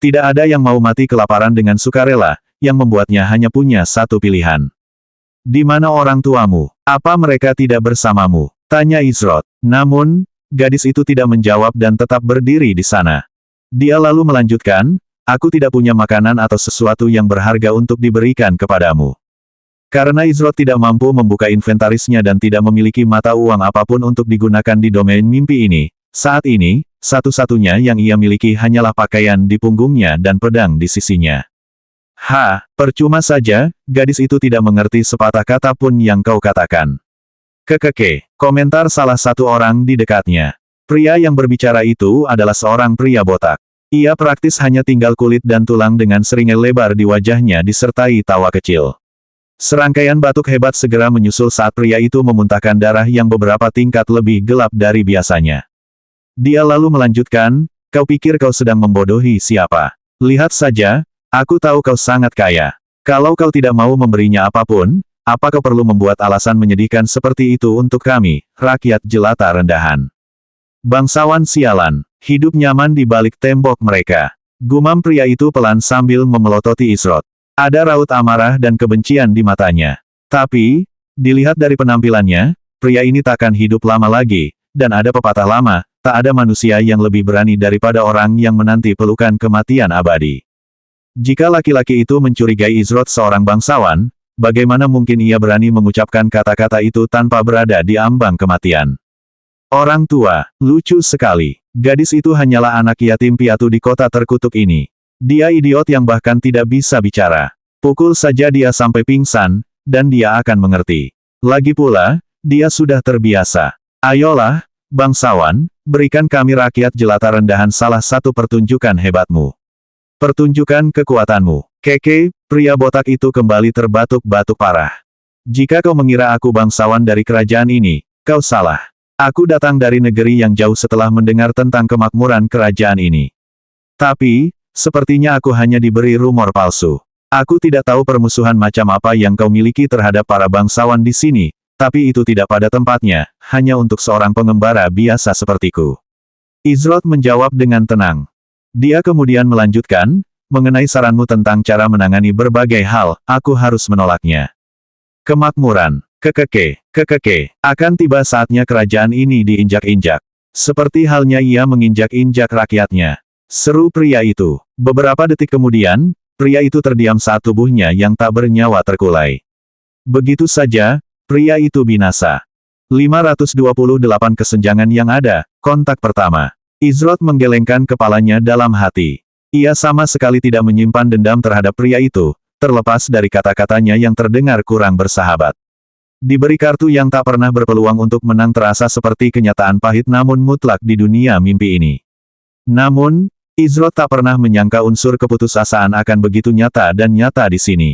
Tidak ada yang mau mati kelaparan dengan sukarela, yang membuatnya hanya punya satu pilihan. Di mana orang tuamu? Apa mereka tidak bersamamu? Tanya Izrod. Namun, gadis itu tidak menjawab dan tetap berdiri di sana. Dia lalu melanjutkan, aku tidak punya makanan atau sesuatu yang berharga untuk diberikan kepadamu. Karena Izrod tidak mampu membuka inventarisnya dan tidak memiliki mata uang apapun untuk digunakan di domain mimpi ini, saat ini, satu-satunya yang ia miliki hanyalah pakaian di punggungnya dan pedang di sisinya. Percuma saja, gadis itu tidak mengerti sepatah kata pun yang kau katakan. Komentar salah satu orang di dekatnya. Pria yang berbicara itu adalah seorang pria botak. Ia praktis hanya tinggal kulit dan tulang dengan seringai lebar di wajahnya disertai tawa kecil. Serangkaian batuk hebat segera menyusul saat pria itu memuntahkan darah yang beberapa tingkat lebih gelap dari biasanya. Dia lalu melanjutkan, kau pikir kau sedang membodohi siapa? Lihat saja, aku tahu kau sangat kaya. Kalau kau tidak mau memberinya apapun, apa kau perlu membuat alasan menyedihkan seperti itu untuk kami, rakyat jelata rendahan? Bangsawan sialan, hidup nyaman di balik tembok mereka. Gumam pria itu pelan sambil memelototi Izrod. Ada raut amarah dan kebencian di matanya. Tapi, dilihat dari penampilannya, pria ini takkan hidup lama lagi, dan ada pepatah lama, tak ada manusia yang lebih berani daripada orang yang menanti pelukan kematian abadi. Jika laki-laki itu mencurigai Izrod seorang bangsawan, bagaimana mungkin ia berani mengucapkan kata-kata itu tanpa berada di ambang kematian? Orang tua, lucu sekali. Gadis itu hanyalah anak yatim piatu di kota terkutuk ini. Dia idiot yang bahkan tidak bisa bicara. Pukul saja dia sampai pingsan, dan dia akan mengerti. Lagi pula, dia sudah terbiasa. Ayolah, bangsawan, berikan kami rakyat jelata rendahan salah satu pertunjukan hebatmu. Pertunjukan kekuatanmu. Pria botak itu kembali terbatuk-batuk parah. Jika kau mengira aku bangsawan dari kerajaan ini, kau salah. Aku datang dari negeri yang jauh setelah mendengar tentang kemakmuran kerajaan ini. Tapi, sepertinya aku hanya diberi rumor palsu. Aku tidak tahu permusuhan macam apa yang kau miliki terhadap para bangsawan di sini, tapi itu tidak pada tempatnya, hanya untuk seorang pengembara biasa sepertiku. Izrod menjawab dengan tenang. Dia kemudian melanjutkan, mengenai saranmu tentang cara menangani berbagai hal, aku harus menolaknya. Kemakmuran. Akan tiba saatnya kerajaan ini diinjak-injak. Seperti halnya ia menginjak-injak rakyatnya. Seru pria itu. Beberapa detik kemudian, pria itu terdiam saat tubuhnya yang tak bernyawa terkulai. Begitu saja, pria itu binasa. 528 kesenjangan yang ada, kontak pertama. Izrod menggelengkan kepalanya dalam hati. Ia sama sekali tidak menyimpan dendam terhadap pria itu, terlepas dari kata-katanya yang terdengar kurang bersahabat. Diberi kartu yang tak pernah berpeluang untuk menang terasa seperti kenyataan pahit namun mutlak di dunia mimpi ini. Namun, Izrod tak pernah menyangka unsur keputusasaan akan begitu nyata dan nyata di sini.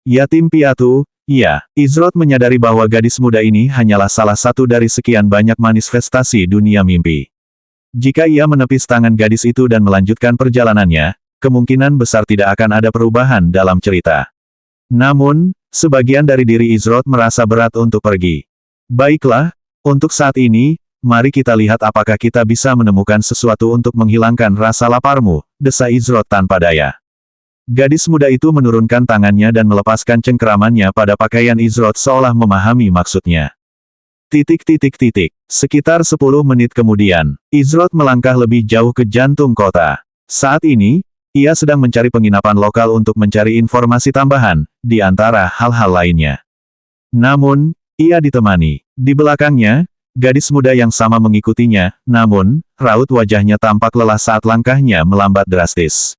Yatim piatu, ya, Izrod menyadari bahwa gadis muda ini hanyalah salah satu dari sekian banyak manifestasi dunia mimpi. Jika ia menepis tangan gadis itu dan melanjutkan perjalanannya, kemungkinan besar tidak akan ada perubahan dalam cerita. Namun, sebagian dari diri Izrod merasa berat untuk pergi. Baiklah, untuk saat ini, mari kita lihat apakah kita bisa menemukan sesuatu untuk menghilangkan rasa laparmu, desa Izrod tanpa daya. Gadis muda itu menurunkan tangannya dan melepaskan cengkeramannya pada pakaian Izrod seolah memahami maksudnya. Sekitar 10 menit kemudian, Izrod melangkah lebih jauh ke jantung kota. Saat ini, ia sedang mencari penginapan lokal untuk mencari informasi tambahan, di antara hal-hal lainnya. Namun, ia ditemani. Di belakangnya, gadis muda yang sama mengikutinya, namun, raut wajahnya tampak lelah saat langkahnya melambat drastis.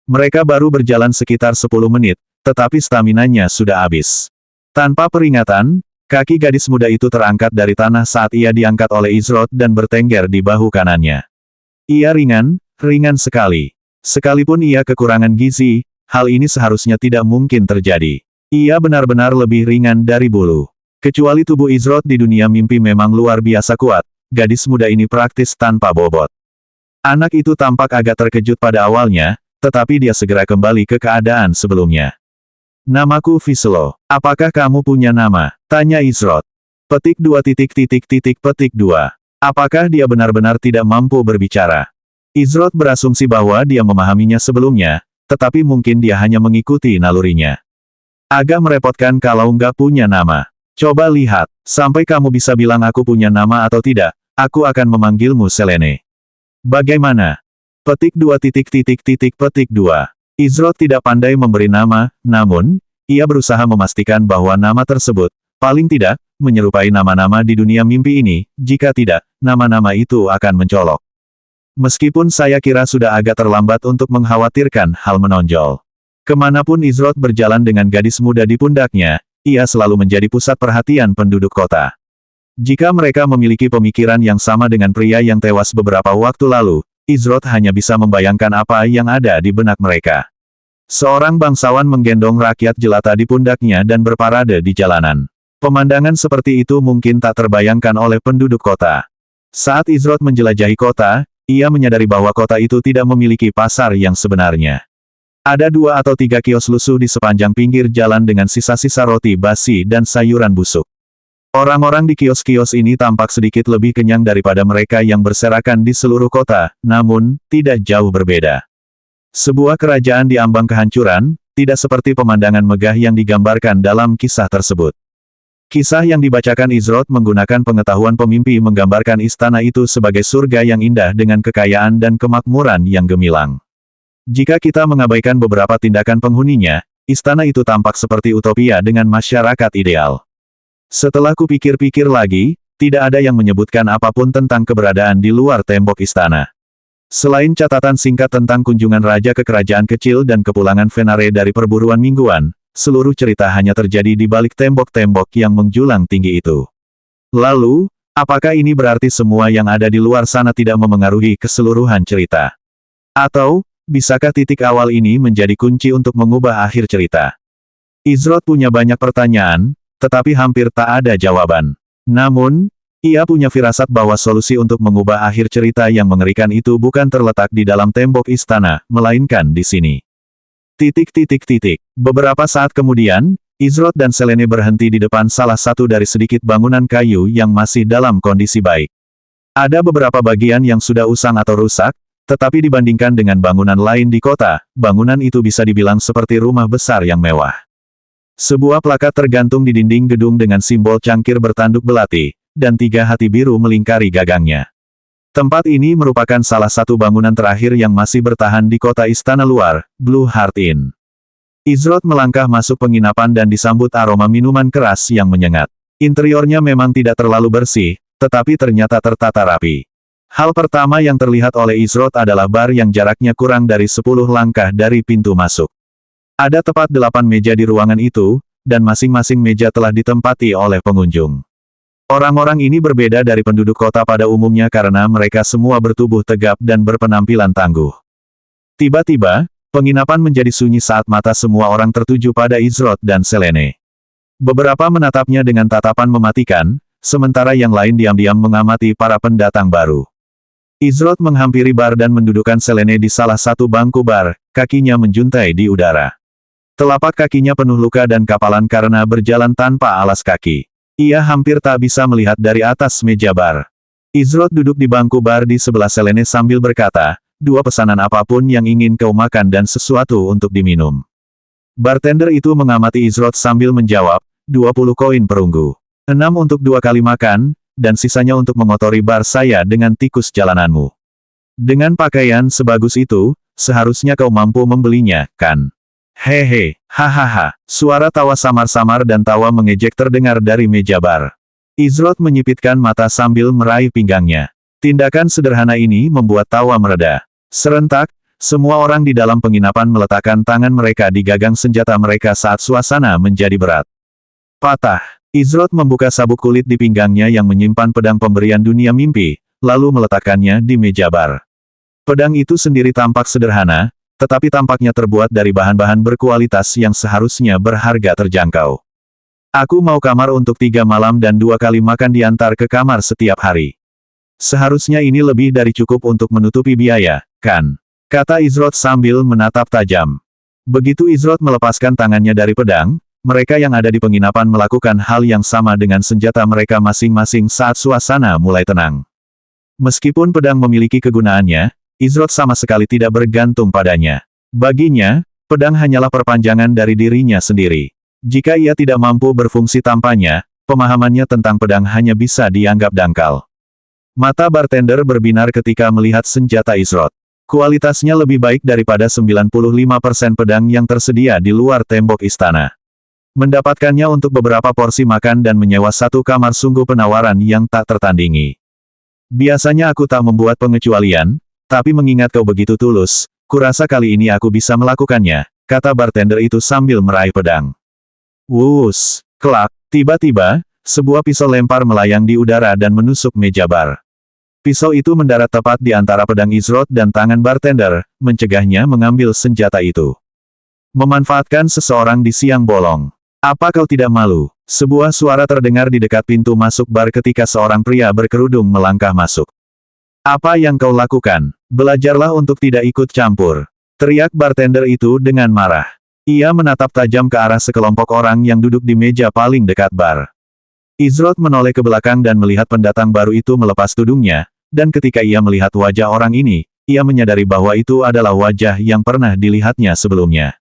Mereka baru berjalan sekitar 10 menit, tetapi staminanya sudah habis. Tanpa peringatan, kaki gadis muda itu terangkat dari tanah saat ia diangkat oleh Izrod dan bertengger di bahu kanannya. Ia ringan sekali. Sekalipun ia kekurangan gizi, hal ini seharusnya tidak mungkin terjadi. Ia benar-benar lebih ringan dari bulu. Kecuali tubuh Izrod di dunia mimpi memang luar biasa kuat, gadis muda ini praktis tanpa bobot. Anak itu tampak agak terkejut pada awalnya, tetapi dia segera kembali ke keadaan sebelumnya. Namaku Viselo. Apakah kamu punya nama? Tanya Izrod. Petik 2. Apakah dia benar-benar tidak mampu berbicara? Izrod berasumsi bahwa dia memahaminya sebelumnya, tetapi mungkin dia hanya mengikuti nalurinya. Agak merepotkan kalau nggak punya nama. Coba lihat, sampai kamu bisa bilang aku punya nama atau tidak, aku akan memanggilmu Selene. Bagaimana? Petik 2. Izrod tidak pandai memberi nama, namun, ia berusaha memastikan bahwa nama tersebut, paling tidak, menyerupai nama-nama di dunia mimpi ini, jika tidak, nama-nama itu akan mencolok. Meskipun saya kira sudah agak terlambat untuk mengkhawatirkan hal menonjol. Kemanapun Izrod berjalan dengan gadis muda di pundaknya, ia selalu menjadi pusat perhatian penduduk kota. Jika mereka memiliki pemikiran yang sama dengan pria yang tewas beberapa waktu lalu, Izrod hanya bisa membayangkan apa yang ada di benak mereka. Seorang bangsawan menggendong rakyat jelata di pundaknya dan berparade di jalanan. Pemandangan seperti itu mungkin tak terbayangkan oleh penduduk kota. Saat Izrod menjelajahi kota, ia menyadari bahwa kota itu tidak memiliki pasar yang sebenarnya. Ada 2 atau 3 kios lusuh di sepanjang pinggir jalan dengan sisa-sisa roti basi dan sayuran busuk. Orang-orang di kios-kios ini tampak sedikit lebih kenyang daripada mereka yang berserakan di seluruh kota, namun, tidak jauh berbeda. Sebuah kerajaan di ambang kehancuran, tidak seperti pemandangan megah yang digambarkan dalam kisah tersebut. Kisah yang dibacakan Izrod menggunakan pengetahuan pemimpi menggambarkan istana itu sebagai surga yang indah dengan kekayaan dan kemakmuran yang gemilang. Jika kita mengabaikan beberapa tindakan penghuninya, istana itu tampak seperti utopia dengan masyarakat ideal. Setelah kupikir-pikir lagi, tidak ada yang menyebutkan apapun tentang keberadaan di luar tembok istana. Selain catatan singkat tentang kunjungan raja ke kerajaan kecil dan kepulangan Venare dari perburuan mingguan, seluruh cerita hanya terjadi di balik tembok-tembok yang menjulang tinggi itu. Lalu, apakah ini berarti semua yang ada di luar sana tidak memengaruhi keseluruhan cerita? Atau, bisakah titik awal ini menjadi kunci untuk mengubah akhir cerita? Izrod punya banyak pertanyaan, tetapi hampir tak ada jawaban. Namun, ia punya firasat bahwa solusi untuk mengubah akhir cerita yang mengerikan itu bukan terletak di dalam tembok istana, melainkan di sini. Beberapa saat kemudian, Izrod dan Selene berhenti di depan salah satu dari sedikit bangunan kayu yang masih dalam kondisi baik. Ada beberapa bagian yang sudah usang atau rusak, tetapi dibandingkan dengan bangunan lain di kota, bangunan itu bisa dibilang seperti rumah besar yang mewah. Sebuah plakat tergantung di dinding gedung dengan simbol cangkir bertanduk belati, dan 3 hati biru melingkari gagangnya. Tempat ini merupakan salah satu bangunan terakhir yang masih bertahan di kota istana luar, Blue Heart Inn. Izrod melangkah masuk penginapan dan disambut aroma minuman keras yang menyengat. Interiornya memang tidak terlalu bersih, tetapi ternyata tertata rapi. Hal pertama yang terlihat oleh Izrod adalah bar yang jaraknya kurang dari 10 langkah dari pintu masuk. Ada tepat 8 meja di ruangan itu, dan masing-masing meja telah ditempati oleh pengunjung. Orang-orang ini berbeda dari penduduk kota pada umumnya karena mereka semua bertubuh tegap dan berpenampilan tangguh. Tiba-tiba, penginapan menjadi sunyi saat mata semua orang tertuju pada Izrod dan Selene. Beberapa menatapnya dengan tatapan mematikan, sementara yang lain diam-diam mengamati para pendatang baru. Izrod menghampiri bar dan mendudukkan Selene di salah satu bangku bar, kakinya menjuntai di udara. Telapak kakinya penuh luka dan kapalan karena berjalan tanpa alas kaki. Ia hampir tak bisa melihat dari atas meja bar. Izrod duduk di bangku bar di sebelah Selene sambil berkata, 2 pesanan apapun yang ingin kau makan dan sesuatu untuk diminum. Bartender itu mengamati Izrod sambil menjawab, 20 koin perunggu. 6 untuk 2 kali makan, dan sisanya untuk mengotori bar saya dengan tikus jalananmu. Dengan pakaian sebagus itu, seharusnya kau mampu membelinya, kan? Hehe, hahaha. Suara tawa samar-samar dan tawa mengejek terdengar dari meja bar. Izrod menyipitkan mata sambil meraih pinggangnya. Tindakan sederhana ini membuat tawa mereda. Serentak, semua orang di dalam penginapan meletakkan tangan mereka di gagang senjata mereka saat suasana menjadi berat. Patah. Izrod membuka sabuk kulit di pinggangnya yang menyimpan pedang pemberian dunia mimpi, lalu meletakkannya di meja bar. Pedang itu sendiri tampak sederhana, tetapi tampaknya terbuat dari bahan-bahan berkualitas yang seharusnya berharga terjangkau. Aku mau kamar untuk 3 malam dan 2 kali makan diantar ke kamar setiap hari. Seharusnya ini lebih dari cukup untuk menutupi biaya, kan? Kata Izrod sambil menatap tajam. Begitu Izrod melepaskan tangannya dari pedang, mereka yang ada di penginapan melakukan hal yang sama dengan senjata mereka masing-masing saat suasana mulai tenang. Meskipun pedang memiliki kegunaannya, Izrod sama sekali tidak bergantung padanya. Baginya, pedang hanyalah perpanjangan dari dirinya sendiri. Jika ia tidak mampu berfungsi tanpanya, pemahamannya tentang pedang hanya bisa dianggap dangkal. Mata bartender berbinar ketika melihat senjata Izrod. Kualitasnya lebih baik daripada 95% pedang yang tersedia di luar tembok istana. Mendapatkannya untuk beberapa porsi makan dan menyewa satu kamar sungguh penawaran yang tak tertandingi. Biasanya aku tak membuat pengecualian, tapi mengingat kau begitu tulus, kurasa kali ini aku bisa melakukannya, kata bartender itu sambil meraih pedang. Wuss, kelak, tiba-tiba, sebuah pisau lempar melayang di udara dan menusuk meja bar. Pisau itu mendarat tepat di antara pedang Izrod dan tangan bartender, mencegahnya mengambil senjata itu. Memanfaatkan seseorang di siang bolong. Apa kau tidak malu? Sebuah suara terdengar di dekat pintu masuk bar ketika seorang pria berkerudung melangkah masuk. Apa yang kau lakukan? Belajarlah untuk tidak ikut campur. Teriak bartender itu dengan marah. Ia menatap tajam ke arah sekelompok orang yang duduk di meja paling dekat bar. Izrod menoleh ke belakang dan melihat pendatang baru itu melepas tudungnya, dan ketika ia melihat wajah orang ini, ia menyadari bahwa itu adalah wajah yang pernah dilihatnya sebelumnya.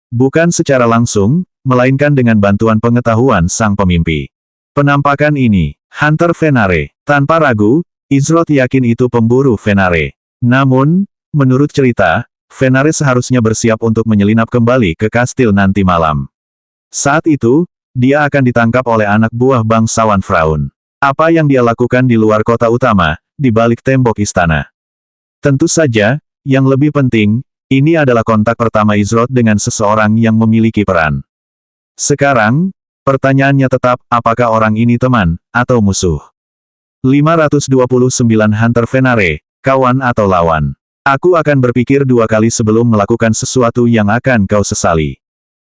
Bukan secara langsung, melainkan dengan bantuan pengetahuan sang pemimpi. Penampakan ini, Hunter Venare. Tanpa ragu, Izrod yakin itu pemburu Venare. Namun, menurut cerita, Venare seharusnya bersiap untuk menyelinap kembali ke kastil nanti malam. Saat itu, dia akan ditangkap oleh anak buah bangsawan Fraun. Apa yang dia lakukan di luar kota utama, di balik tembok istana? Tentu saja, yang lebih penting, ini adalah kontak pertama Izrod dengan seseorang yang memiliki peran. Sekarang, pertanyaannya tetap, apakah orang ini teman, atau musuh? 529 Hunter Venare, kawan atau lawan? Aku akan berpikir 2 kali sebelum melakukan sesuatu yang akan kau sesali.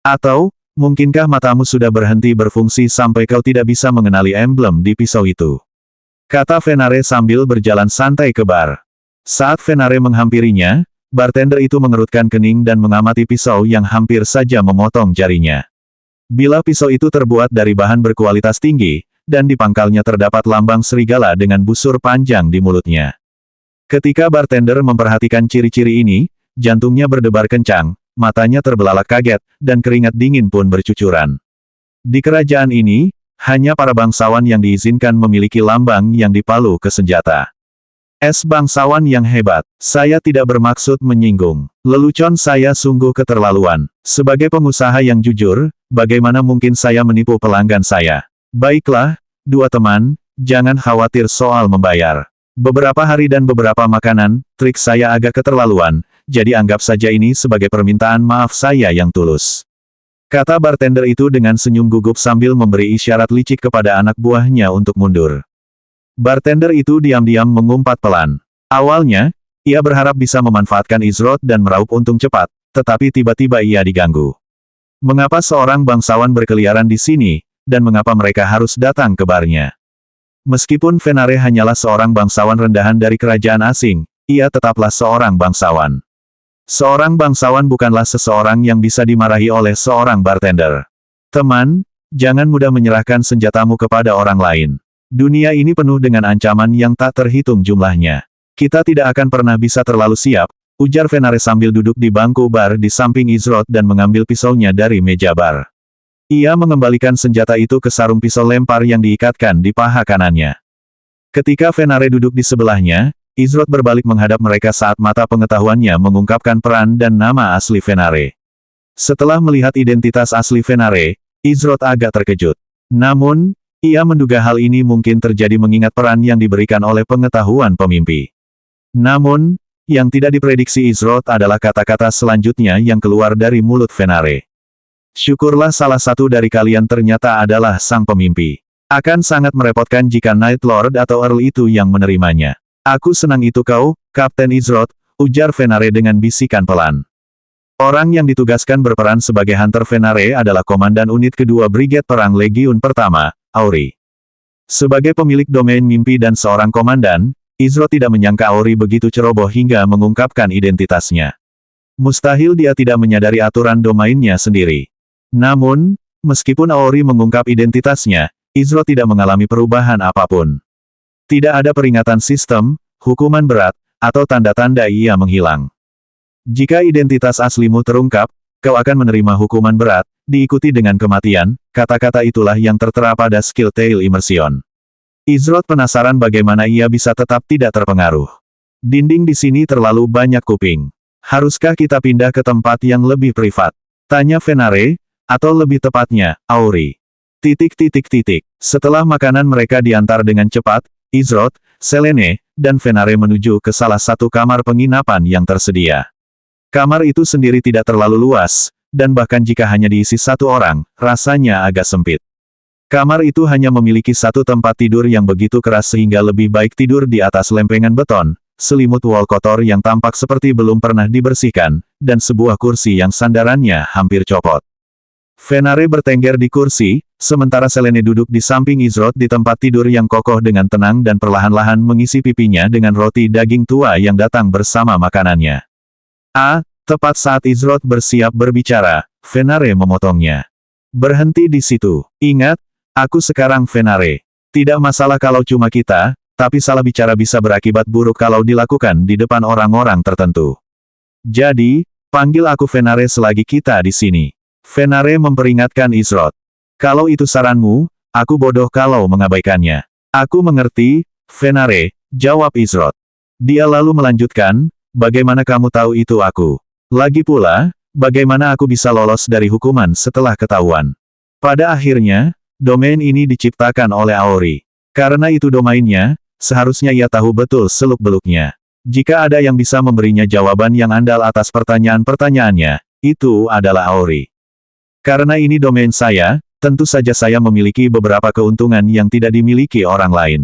Atau, mungkinkah matamu sudah berhenti berfungsi sampai kau tidak bisa mengenali emblem di pisau itu? Kata Venare sambil berjalan santai ke bar. Saat Venare menghampirinya, bartender itu mengerutkan kening dan mengamati pisau yang hampir saja memotong jarinya. Bila pisau itu terbuat dari bahan berkualitas tinggi, dan di pangkalnya terdapat lambang serigala dengan busur panjang di mulutnya. Ketika bartender memperhatikan ciri-ciri ini, jantungnya berdebar kencang, matanya terbelalak kaget, dan keringat dingin pun bercucuran. Di kerajaan ini, hanya para bangsawan yang diizinkan memiliki lambang yang dipalu ke senjata. Bangsawan yang hebat. Saya tidak bermaksud menyinggung. Lelucon saya sungguh keterlaluan. Sebagai pengusaha yang jujur, bagaimana mungkin saya menipu pelanggan saya? Baiklah, dua teman, jangan khawatir soal membayar. Beberapa hari dan beberapa makanan, trik saya agak keterlaluan, jadi anggap saja ini sebagai permintaan maaf saya yang tulus. Kata bartender itu dengan senyum gugup sambil memberi isyarat licik kepada anak buahnya untuk mundur. Bartender itu diam-diam mengumpat pelan. Awalnya, ia berharap bisa memanfaatkan Izrod dan meraup untung cepat, tetapi tiba-tiba ia diganggu. Mengapa seorang bangsawan berkeliaran di sini, dan mengapa mereka harus datang ke barnya? Meskipun Venare hanyalah seorang bangsawan rendahan dari kerajaan asing, ia tetaplah seorang bangsawan. Seorang bangsawan bukanlah seseorang yang bisa dimarahi oleh seorang bartender. Teman, jangan mudah menyerahkan senjatamu kepada orang lain. Dunia ini penuh dengan ancaman yang tak terhitung jumlahnya. Kita tidak akan pernah bisa terlalu siap, ujar Venare sambil duduk di bangku bar di samping Izrod dan mengambil pisaunya dari meja bar. Ia mengembalikan senjata itu ke sarung pisau lempar yang diikatkan di paha kanannya. Ketika Venare duduk di sebelahnya, Izrod berbalik menghadap mereka saat mata pengetahuannya mengungkapkan peran dan nama asli Venare. Setelah melihat identitas asli Venare, Izrod agak terkejut. Namun, ia menduga hal ini mungkin terjadi mengingat peran yang diberikan oleh pengetahuan pemimpi. Namun, yang tidak diprediksi Izrod adalah kata-kata selanjutnya yang keluar dari mulut Venare. Syukurlah salah satu dari kalian ternyata adalah sang pemimpi. Akan sangat merepotkan jika Night Lord atau Earl itu yang menerimanya. Aku senang itu kau, Kapten Izrod, ujar Venare dengan bisikan pelan. Orang yang ditugaskan berperan sebagai Hunter Venare adalah Komandan Unit Kedua Brigade Perang Legiun Pertama, Auri. Sebagai pemilik domain mimpi dan seorang komandan, Izrod tidak menyangka Auri begitu ceroboh hingga mengungkapkan identitasnya. Mustahil dia tidak menyadari aturan domainnya sendiri. Namun, meskipun Auri mengungkap identitasnya, Izrod tidak mengalami perubahan apapun. Tidak ada peringatan sistem, hukuman berat, atau tanda-tanda ia menghilang. Jika identitas aslimu terungkap, kau akan menerima hukuman berat, diikuti dengan kematian, kata-kata itulah yang tertera pada skill Tail Immersion. Izrod penasaran bagaimana ia bisa tetap tidak terpengaruh. Dinding di sini terlalu banyak kuping. Haruskah kita pindah ke tempat yang lebih privat? Tanya Venare. Atau lebih tepatnya, Auri. Setelah makanan mereka diantar dengan cepat, Izrod, Selene, dan Venare menuju ke salah satu kamar penginapan yang tersedia. Kamar itu sendiri tidak terlalu luas, dan bahkan jika hanya diisi satu orang, rasanya agak sempit. Kamar itu hanya memiliki satu tempat tidur yang begitu keras sehingga lebih baik tidur di atas lempengan beton, selimut wol kotor yang tampak seperti belum pernah dibersihkan, dan sebuah kursi yang sandarannya hampir copot. Venare bertengger di kursi, sementara Selene duduk di samping Izrod di tempat tidur yang kokoh dengan tenang dan perlahan-lahan mengisi pipinya dengan roti daging tua yang datang bersama makanannya. Tepat saat Izrod bersiap berbicara, Venare memotongnya. Berhenti di situ. Ingat, aku sekarang Venare. Tidak masalah kalau cuma kita, tapi salah bicara bisa berakibat buruk kalau dilakukan di depan orang-orang tertentu. Jadi, panggil aku Venare selagi kita di sini. Venare memperingatkan Izrod. Kalau itu saranmu, aku bodoh kalau mengabaikannya. Aku mengerti, Venare, jawab Izrod. Dia lalu melanjutkan, bagaimana kamu tahu itu aku? Lagi pula, bagaimana aku bisa lolos dari hukuman setelah ketahuan? Pada akhirnya, domain ini diciptakan oleh Auri. Karena itu domainnya, seharusnya ia tahu betul seluk-beluknya. Jika ada yang bisa memberinya jawaban yang andal atas pertanyaan-pertanyaannya, itu adalah Auri. Karena ini domain saya, tentu saja saya memiliki beberapa keuntungan yang tidak dimiliki orang lain.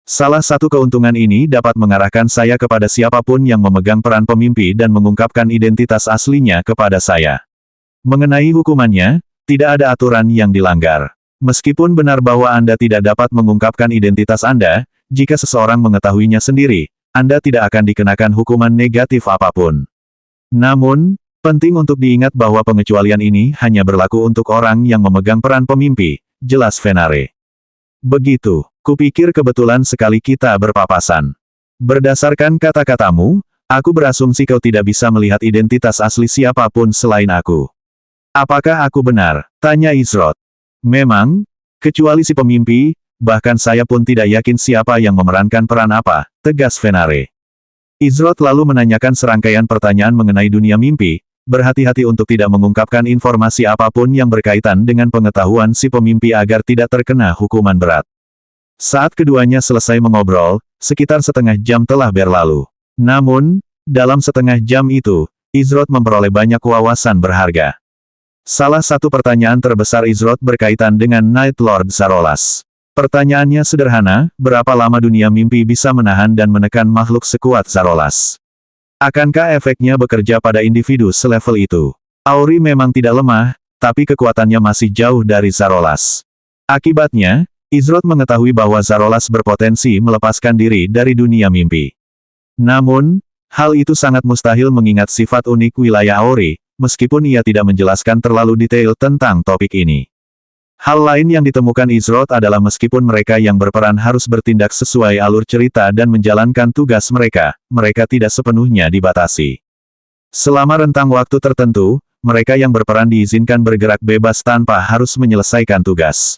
Salah satu keuntungan ini dapat mengarahkan saya kepada siapapun yang memegang peran pemimpi dan mengungkapkan identitas aslinya kepada saya. Mengenai hukumannya, tidak ada aturan yang dilanggar. Meskipun benar bahwa Anda tidak dapat mengungkapkan identitas Anda, jika seseorang mengetahuinya sendiri, Anda tidak akan dikenakan hukuman negatif apapun. Namun, penting untuk diingat bahwa pengecualian ini hanya berlaku untuk orang yang memegang peran pemimpi, jelas Venare. Begitu, kupikir kebetulan sekali kita berpapasan. Berdasarkan kata-katamu, aku berasumsi kau tidak bisa melihat identitas asli siapapun selain aku. Apakah aku benar? Tanya Izrod. Memang, kecuali si pemimpi, bahkan saya pun tidak yakin siapa yang memerankan peran apa, tegas Fenare. Izroth lalu menanyakan serangkaian pertanyaan mengenai dunia mimpi, berhati-hati untuk tidak mengungkapkan informasi apapun yang berkaitan dengan pengetahuan si pemimpi agar tidak terkena hukuman berat. Saat keduanya selesai mengobrol, sekitar setengah jam telah berlalu. Namun, dalam setengah jam itu, Izroth memperoleh banyak wawasan berharga. Salah satu pertanyaan terbesar Izroth berkaitan dengan Night Lord Zarolas. Pertanyaannya sederhana, berapa lama dunia mimpi bisa menahan dan menekan makhluk sekuat Zarolas? Akankah efeknya bekerja pada individu selevel itu? Auri memang tidak lemah, tapi kekuatannya masih jauh dari Zarolas. Akibatnya, Izroth mengetahui bahwa Zarolas berpotensi melepaskan diri dari dunia mimpi. Namun, hal itu sangat mustahil mengingat sifat unik wilayah Auri, meskipun ia tidak menjelaskan terlalu detail tentang topik ini. Hal lain yang ditemukan Izroth adalah meskipun mereka yang berperan harus bertindak sesuai alur cerita dan menjalankan tugas mereka, mereka tidak sepenuhnya dibatasi. Selama rentang waktu tertentu, mereka yang berperan diizinkan bergerak bebas tanpa harus menyelesaikan tugas.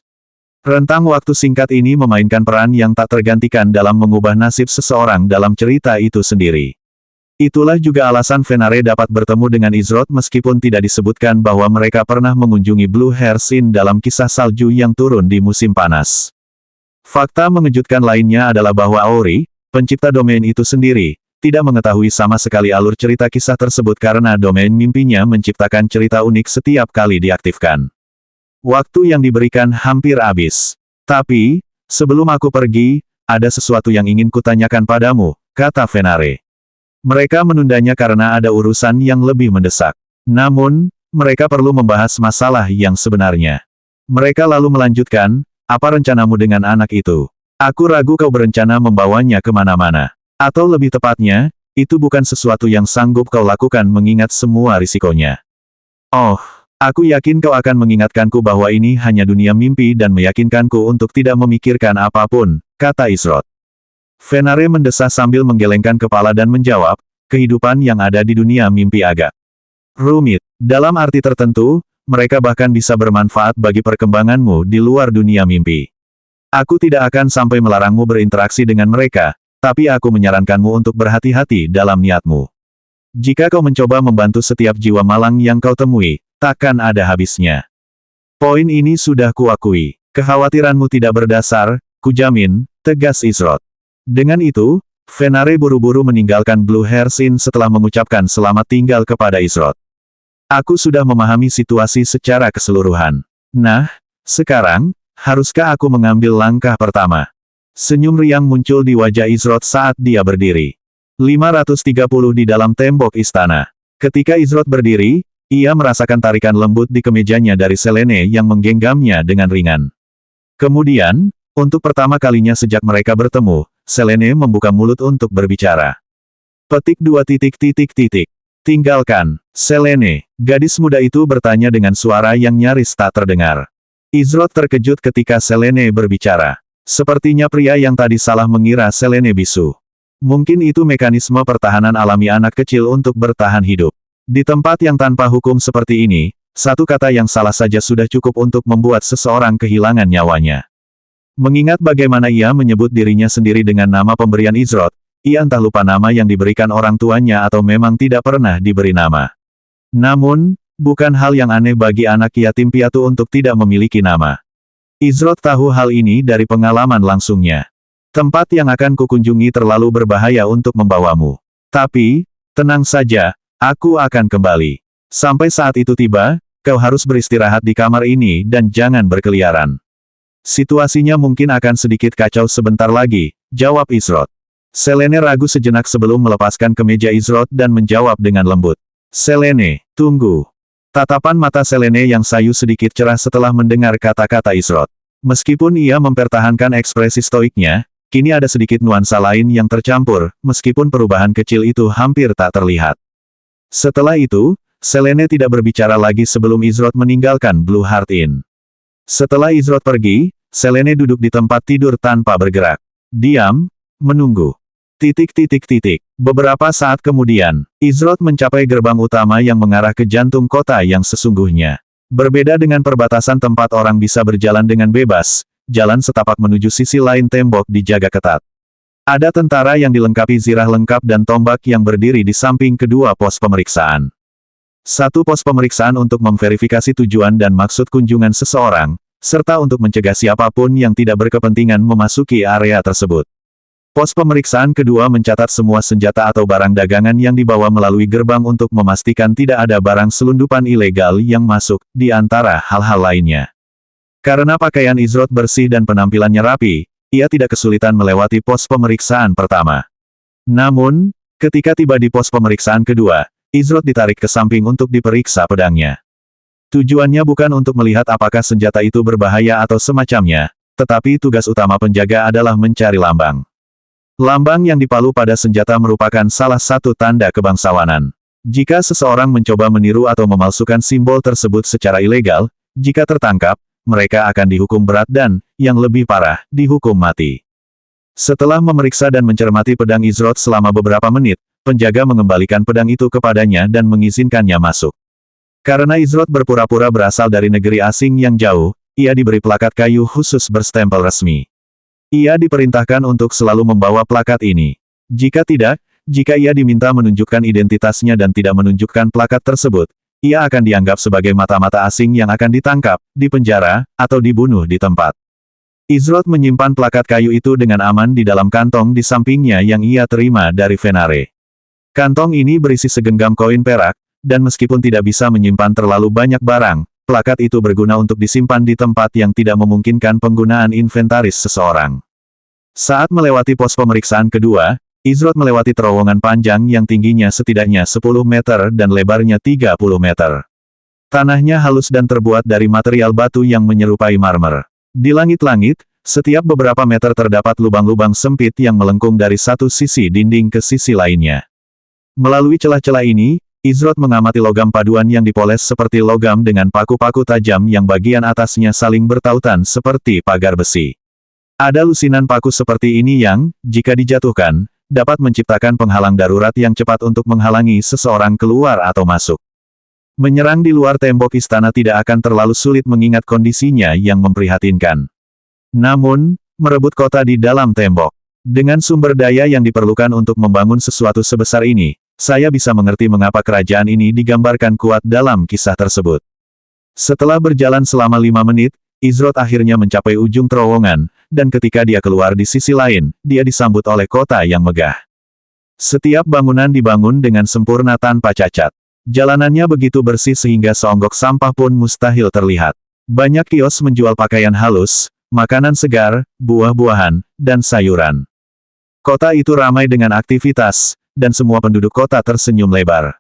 Rentang waktu singkat ini memainkan peran yang tak tergantikan dalam mengubah nasib seseorang dalam cerita itu sendiri. Itulah juga alasan Fenare dapat bertemu dengan Izroth meskipun tidak disebutkan bahwa mereka pernah mengunjungi Blue Hairs Inn dalam kisah salju yang turun di musim panas. Fakta mengejutkan lainnya adalah bahwa Auri, pencipta domain itu sendiri, tidak mengetahui sama sekali alur cerita kisah tersebut karena domain mimpinya menciptakan cerita unik setiap kali diaktifkan. Waktu yang diberikan hampir habis. Tapi, sebelum aku pergi, ada sesuatu yang ingin kutanyakan padamu, kata Fenare. Mereka menundanya karena ada urusan yang lebih mendesak. Namun, mereka perlu membahas masalah yang sebenarnya. Mereka lalu melanjutkan, apa rencanamu dengan anak itu? Aku ragu kau berencana membawanya kemana-mana. Atau lebih tepatnya, itu bukan sesuatu yang sanggup kau lakukan mengingat semua risikonya. Oh, aku yakin kau akan mengingatkanku bahwa ini hanya dunia mimpi dan meyakinkanku untuk tidak memikirkan apapun, kata Izroth. Fenare mendesah sambil menggelengkan kepala dan menjawab, kehidupan yang ada di dunia mimpi agak rumit. Dalam arti tertentu, mereka bahkan bisa bermanfaat bagi perkembanganmu di luar dunia mimpi. Aku tidak akan sampai melarangmu berinteraksi dengan mereka, tapi aku menyarankanmu untuk berhati-hati dalam niatmu. Jika kau mencoba membantu setiap jiwa malang yang kau temui, takkan ada habisnya. Poin ini sudah kuakui. Kekhawatiranmu tidak berdasar, kujamin, tegas Izroth. Dengan itu, Fenare buru-buru meninggalkan Blue Hairs Inn setelah mengucapkan selamat tinggal kepada Izroth. Aku sudah memahami situasi secara keseluruhan. Nah, sekarang, haruskah aku mengambil langkah pertama? Senyum riang muncul di wajah Izroth saat dia berdiri. 530 di dalam tembok istana. Ketika Izroth berdiri, ia merasakan tarikan lembut di kemejanya dari Selene yang menggenggamnya dengan ringan. Kemudian, untuk pertama kalinya sejak mereka bertemu, Selene membuka mulut untuk berbicara. Petik 2 titik titik titik. Tinggalkan, Selene. Gadis muda itu bertanya dengan suara yang nyaris tak terdengar. Izroth terkejut ketika Selene berbicara. Sepertinya pria yang tadi salah mengira Selene bisu. Mungkin itu mekanisme pertahanan alami anak kecil untuk bertahan hidup. Di tempat yang tanpa hukum seperti ini, satu kata yang salah saja sudah cukup untuk membuat seseorang kehilangan nyawanya. Mengingat bagaimana ia menyebut dirinya sendiri dengan nama pemberian Izroth, ia entah lupa nama yang diberikan orang tuanya atau memang tidak pernah diberi nama. Namun, bukan hal yang aneh bagi anak yatim piatu untuk tidak memiliki nama. Izroth tahu hal ini dari pengalaman langsungnya. Tempat yang akan kukunjungi terlalu berbahaya untuk membawamu. Tapi, tenang saja, aku akan kembali. Sampai saat itu tiba, kau harus beristirahat di kamar ini dan jangan berkeliaran. Situasinya mungkin akan sedikit kacau sebentar lagi, jawab Izroth. Selene ragu sejenak sebelum melepaskan kemeja Izroth dan menjawab dengan lembut. Selene, tunggu. Tatapan mata Selene yang sayu sedikit cerah setelah mendengar kata-kata Izroth. Meskipun ia mempertahankan ekspresi stoiknya, kini ada sedikit nuansa lain yang tercampur, meskipun perubahan kecil itu hampir tak terlihat. Setelah itu, Selene tidak berbicara lagi sebelum Izroth meninggalkan Blue Heart Inn. Setelah Izroth pergi, Selene duduk di tempat tidur tanpa bergerak. Diam, menunggu. Titik titik titik. Beberapa saat kemudian, Izroth mencapai gerbang utama yang mengarah ke jantung kota yang sesungguhnya. Berbeda dengan perbatasan tempat orang bisa berjalan dengan bebas, jalan setapak menuju sisi lain tembok dijaga ketat. Ada tentara yang dilengkapi zirah lengkap dan tombak yang berdiri di samping kedua pos pemeriksaan. Satu pos pemeriksaan untuk memverifikasi tujuan dan maksud kunjungan seseorang, serta untuk mencegah siapapun yang tidak berkepentingan memasuki area tersebut. Pos pemeriksaan kedua mencatat semua senjata atau barang dagangan yang dibawa melalui gerbang untuk memastikan tidak ada barang selundupan ilegal yang masuk, di antara hal-hal lainnya. Karena pakaian Izrod bersih dan penampilannya rapi, ia tidak kesulitan melewati pos pemeriksaan pertama. Namun, ketika tiba di pos pemeriksaan kedua, Izrod ditarik ke samping untuk diperiksa pedangnya. Tujuannya bukan untuk melihat apakah senjata itu berbahaya atau semacamnya, tetapi tugas utama penjaga adalah mencari lambang. Lambang yang dipalu pada senjata merupakan salah satu tanda kebangsawanan. Jika seseorang mencoba meniru atau memalsukan simbol tersebut secara ilegal, jika tertangkap, mereka akan dihukum berat dan, yang lebih parah, dihukum mati. Setelah memeriksa dan mencermati pedang Izrod selama beberapa menit, penjaga mengembalikan pedang itu kepadanya dan mengizinkannya masuk. Karena Izrod berpura-pura berasal dari negeri asing yang jauh, ia diberi plakat kayu khusus berstempel resmi. Ia diperintahkan untuk selalu membawa plakat ini. Jika tidak, jika ia diminta menunjukkan identitasnya dan tidak menunjukkan plakat tersebut, ia akan dianggap sebagai mata-mata asing yang akan ditangkap, dipenjara, atau dibunuh di tempat. Izrod menyimpan plakat kayu itu dengan aman di dalam kantong di sampingnya yang ia terima dari Venare. Kantong ini berisi segenggam koin perak, dan meskipun tidak bisa menyimpan terlalu banyak barang, plakat itu berguna untuk disimpan di tempat yang tidak memungkinkan penggunaan inventaris seseorang. Saat melewati pos pemeriksaan kedua, Izrod melewati terowongan panjang yang tingginya setidaknya 10 meter dan lebarnya 30 meter. Tanahnya halus dan terbuat dari material batu yang menyerupai marmer. Di langit-langit, setiap beberapa meter terdapat lubang-lubang sempit yang melengkung dari satu sisi dinding ke sisi lainnya. Melalui celah-celah ini, Izrod mengamati logam paduan yang dipoles seperti logam dengan paku-paku tajam yang bagian atasnya saling bertautan seperti pagar besi. Ada lusinan paku seperti ini yang, jika dijatuhkan, dapat menciptakan penghalang darurat yang cepat untuk menghalangi seseorang keluar atau masuk. Menyerang di luar tembok istana tidak akan terlalu sulit mengingat kondisinya yang memprihatinkan. Namun, merebut kota di dalam tembok. Dengan sumber daya yang diperlukan untuk membangun sesuatu sebesar ini, saya bisa mengerti mengapa kerajaan ini digambarkan kuat dalam kisah tersebut. Setelah berjalan selama 5 menit, Izrod akhirnya mencapai ujung terowongan, dan ketika dia keluar di sisi lain, dia disambut oleh kota yang megah. Setiap bangunan dibangun dengan sempurna tanpa cacat. Jalanannya begitu bersih sehingga seonggok sampah pun mustahil terlihat. Banyak kios menjual pakaian halus, makanan segar, buah-buahan, dan sayuran. Kota itu ramai dengan aktivitas, dan semua penduduk kota tersenyum lebar.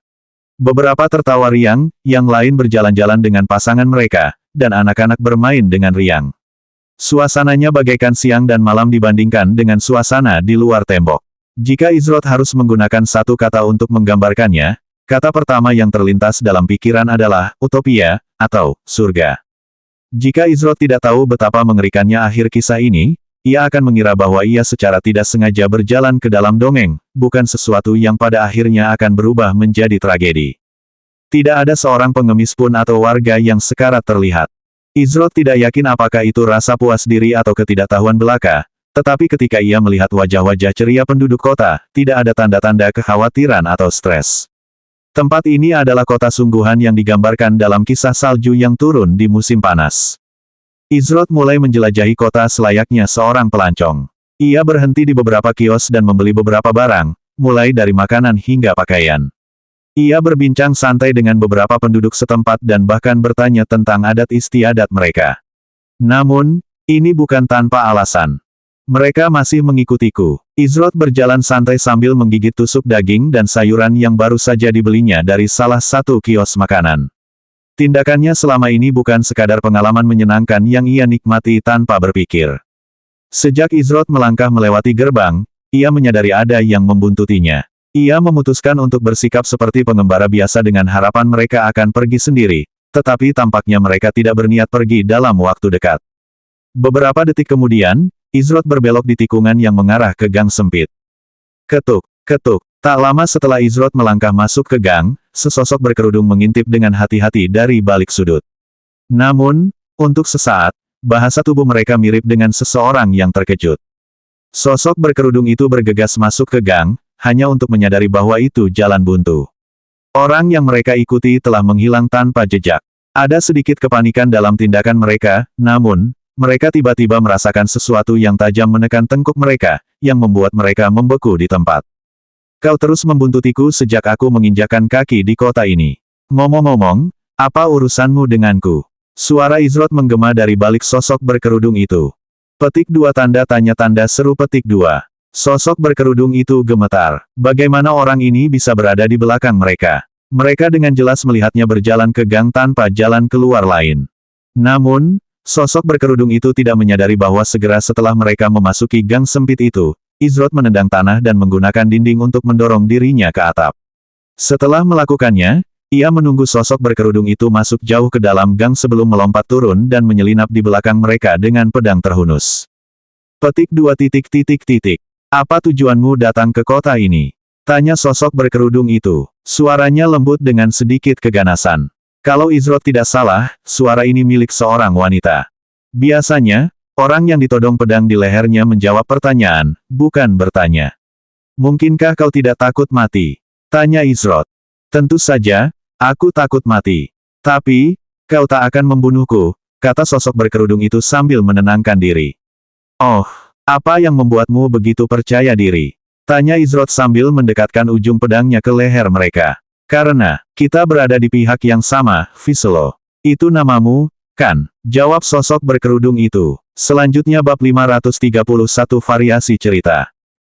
Beberapa tertawa riang, yang lain berjalan-jalan dengan pasangan mereka, dan anak-anak bermain dengan riang. Suasananya bagaikan siang dan malam dibandingkan dengan suasana di luar tembok. Jika Izrod harus menggunakan satu kata untuk menggambarkannya, kata pertama yang terlintas dalam pikiran adalah, utopia, atau, surga. Jika Izrod tidak tahu betapa mengerikannya akhir kisah ini, ia akan mengira bahwa ia secara tidak sengaja berjalan ke dalam dongeng, bukan sesuatu yang pada akhirnya akan berubah menjadi tragedi. Tidak ada seorang pengemis pun atau warga yang sekarat terlihat. Izrod tidak yakin apakah itu rasa puas diri atau ketidaktahuan belaka, tetapi ketika ia melihat wajah-wajah ceria penduduk kota, tidak ada tanda-tanda kekhawatiran atau stres. Tempat ini adalah kota sungguhan yang digambarkan dalam kisah salju yang turun di musim panas. Izrod mulai menjelajahi kota selayaknya seorang pelancong. Ia berhenti di beberapa kios dan membeli beberapa barang, mulai dari makanan hingga pakaian. Ia berbincang santai dengan beberapa penduduk setempat dan bahkan bertanya tentang adat istiadat mereka. Namun, ini bukan tanpa alasan. Mereka masih mengikutiku. Izrod berjalan santai sambil menggigit tusuk daging dan sayuran yang baru saja dibelinya dari salah satu kios makanan. Tindakannya selama ini bukan sekadar pengalaman menyenangkan yang ia nikmati tanpa berpikir. Sejak Izrod melangkah melewati gerbang, ia menyadari ada yang membuntutinya. Ia memutuskan untuk bersikap seperti pengembara biasa dengan harapan mereka akan pergi sendiri, tetapi tampaknya mereka tidak berniat pergi dalam waktu dekat. Beberapa detik kemudian, Izrod berbelok di tikungan yang mengarah ke gang sempit. Ketuk, ketuk. Tak lama setelah Izrod melangkah masuk ke gang, sesosok berkerudung mengintip dengan hati-hati dari balik sudut. Namun, untuk sesaat, bahasa tubuh mereka mirip dengan seseorang yang terkejut. Sosok berkerudung itu bergegas masuk ke gang, hanya untuk menyadari bahwa itu jalan buntu. Orang yang mereka ikuti telah menghilang tanpa jejak. Ada sedikit kepanikan dalam tindakan mereka, namun, mereka tiba-tiba merasakan sesuatu yang tajam menekan tengkuk mereka, yang membuat mereka membeku di tempat. Kau terus membuntutiku sejak aku menginjakkan kaki di kota ini. Ngomong-ngomong, apa urusanmu denganku? Suara Izrod menggema dari balik sosok berkerudung itu. Petik 2 tanda tanya tanda seru petik 2. Sosok berkerudung itu gemetar. Bagaimana orang ini bisa berada di belakang mereka? Mereka dengan jelas melihatnya berjalan ke gang tanpa jalan keluar lain. Namun, sosok berkerudung itu tidak menyadari bahwa segera setelah mereka memasuki gang sempit itu, Izrod menendang tanah dan menggunakan dinding untuk mendorong dirinya ke atap. Setelah melakukannya, ia menunggu sosok berkerudung itu masuk jauh ke dalam gang sebelum melompat turun dan menyelinap di belakang mereka dengan pedang terhunus. Petik 2. Apa tujuanmu datang ke kota ini? Tanya sosok berkerudung itu. Suaranya lembut dengan sedikit keganasan. Kalau Izrod tidak salah, suara ini milik seorang wanita. Biasanya, orang yang ditodong pedang di lehernya menjawab pertanyaan, bukan bertanya. Mungkinkah kau tidak takut mati? Tanya Izrod. Tentu saja, aku takut mati. Tapi, kau tak akan membunuhku, kata sosok berkerudung itu sambil menenangkan diri. Oh, apa yang membuatmu begitu percaya diri? Tanya Izrod sambil mendekatkan ujung pedangnya ke leher mereka. Karena, kita berada di pihak yang sama, Viselo. Itu namamu, kan? Jawab sosok berkerudung itu. Selanjutnya bab 531 variasi cerita.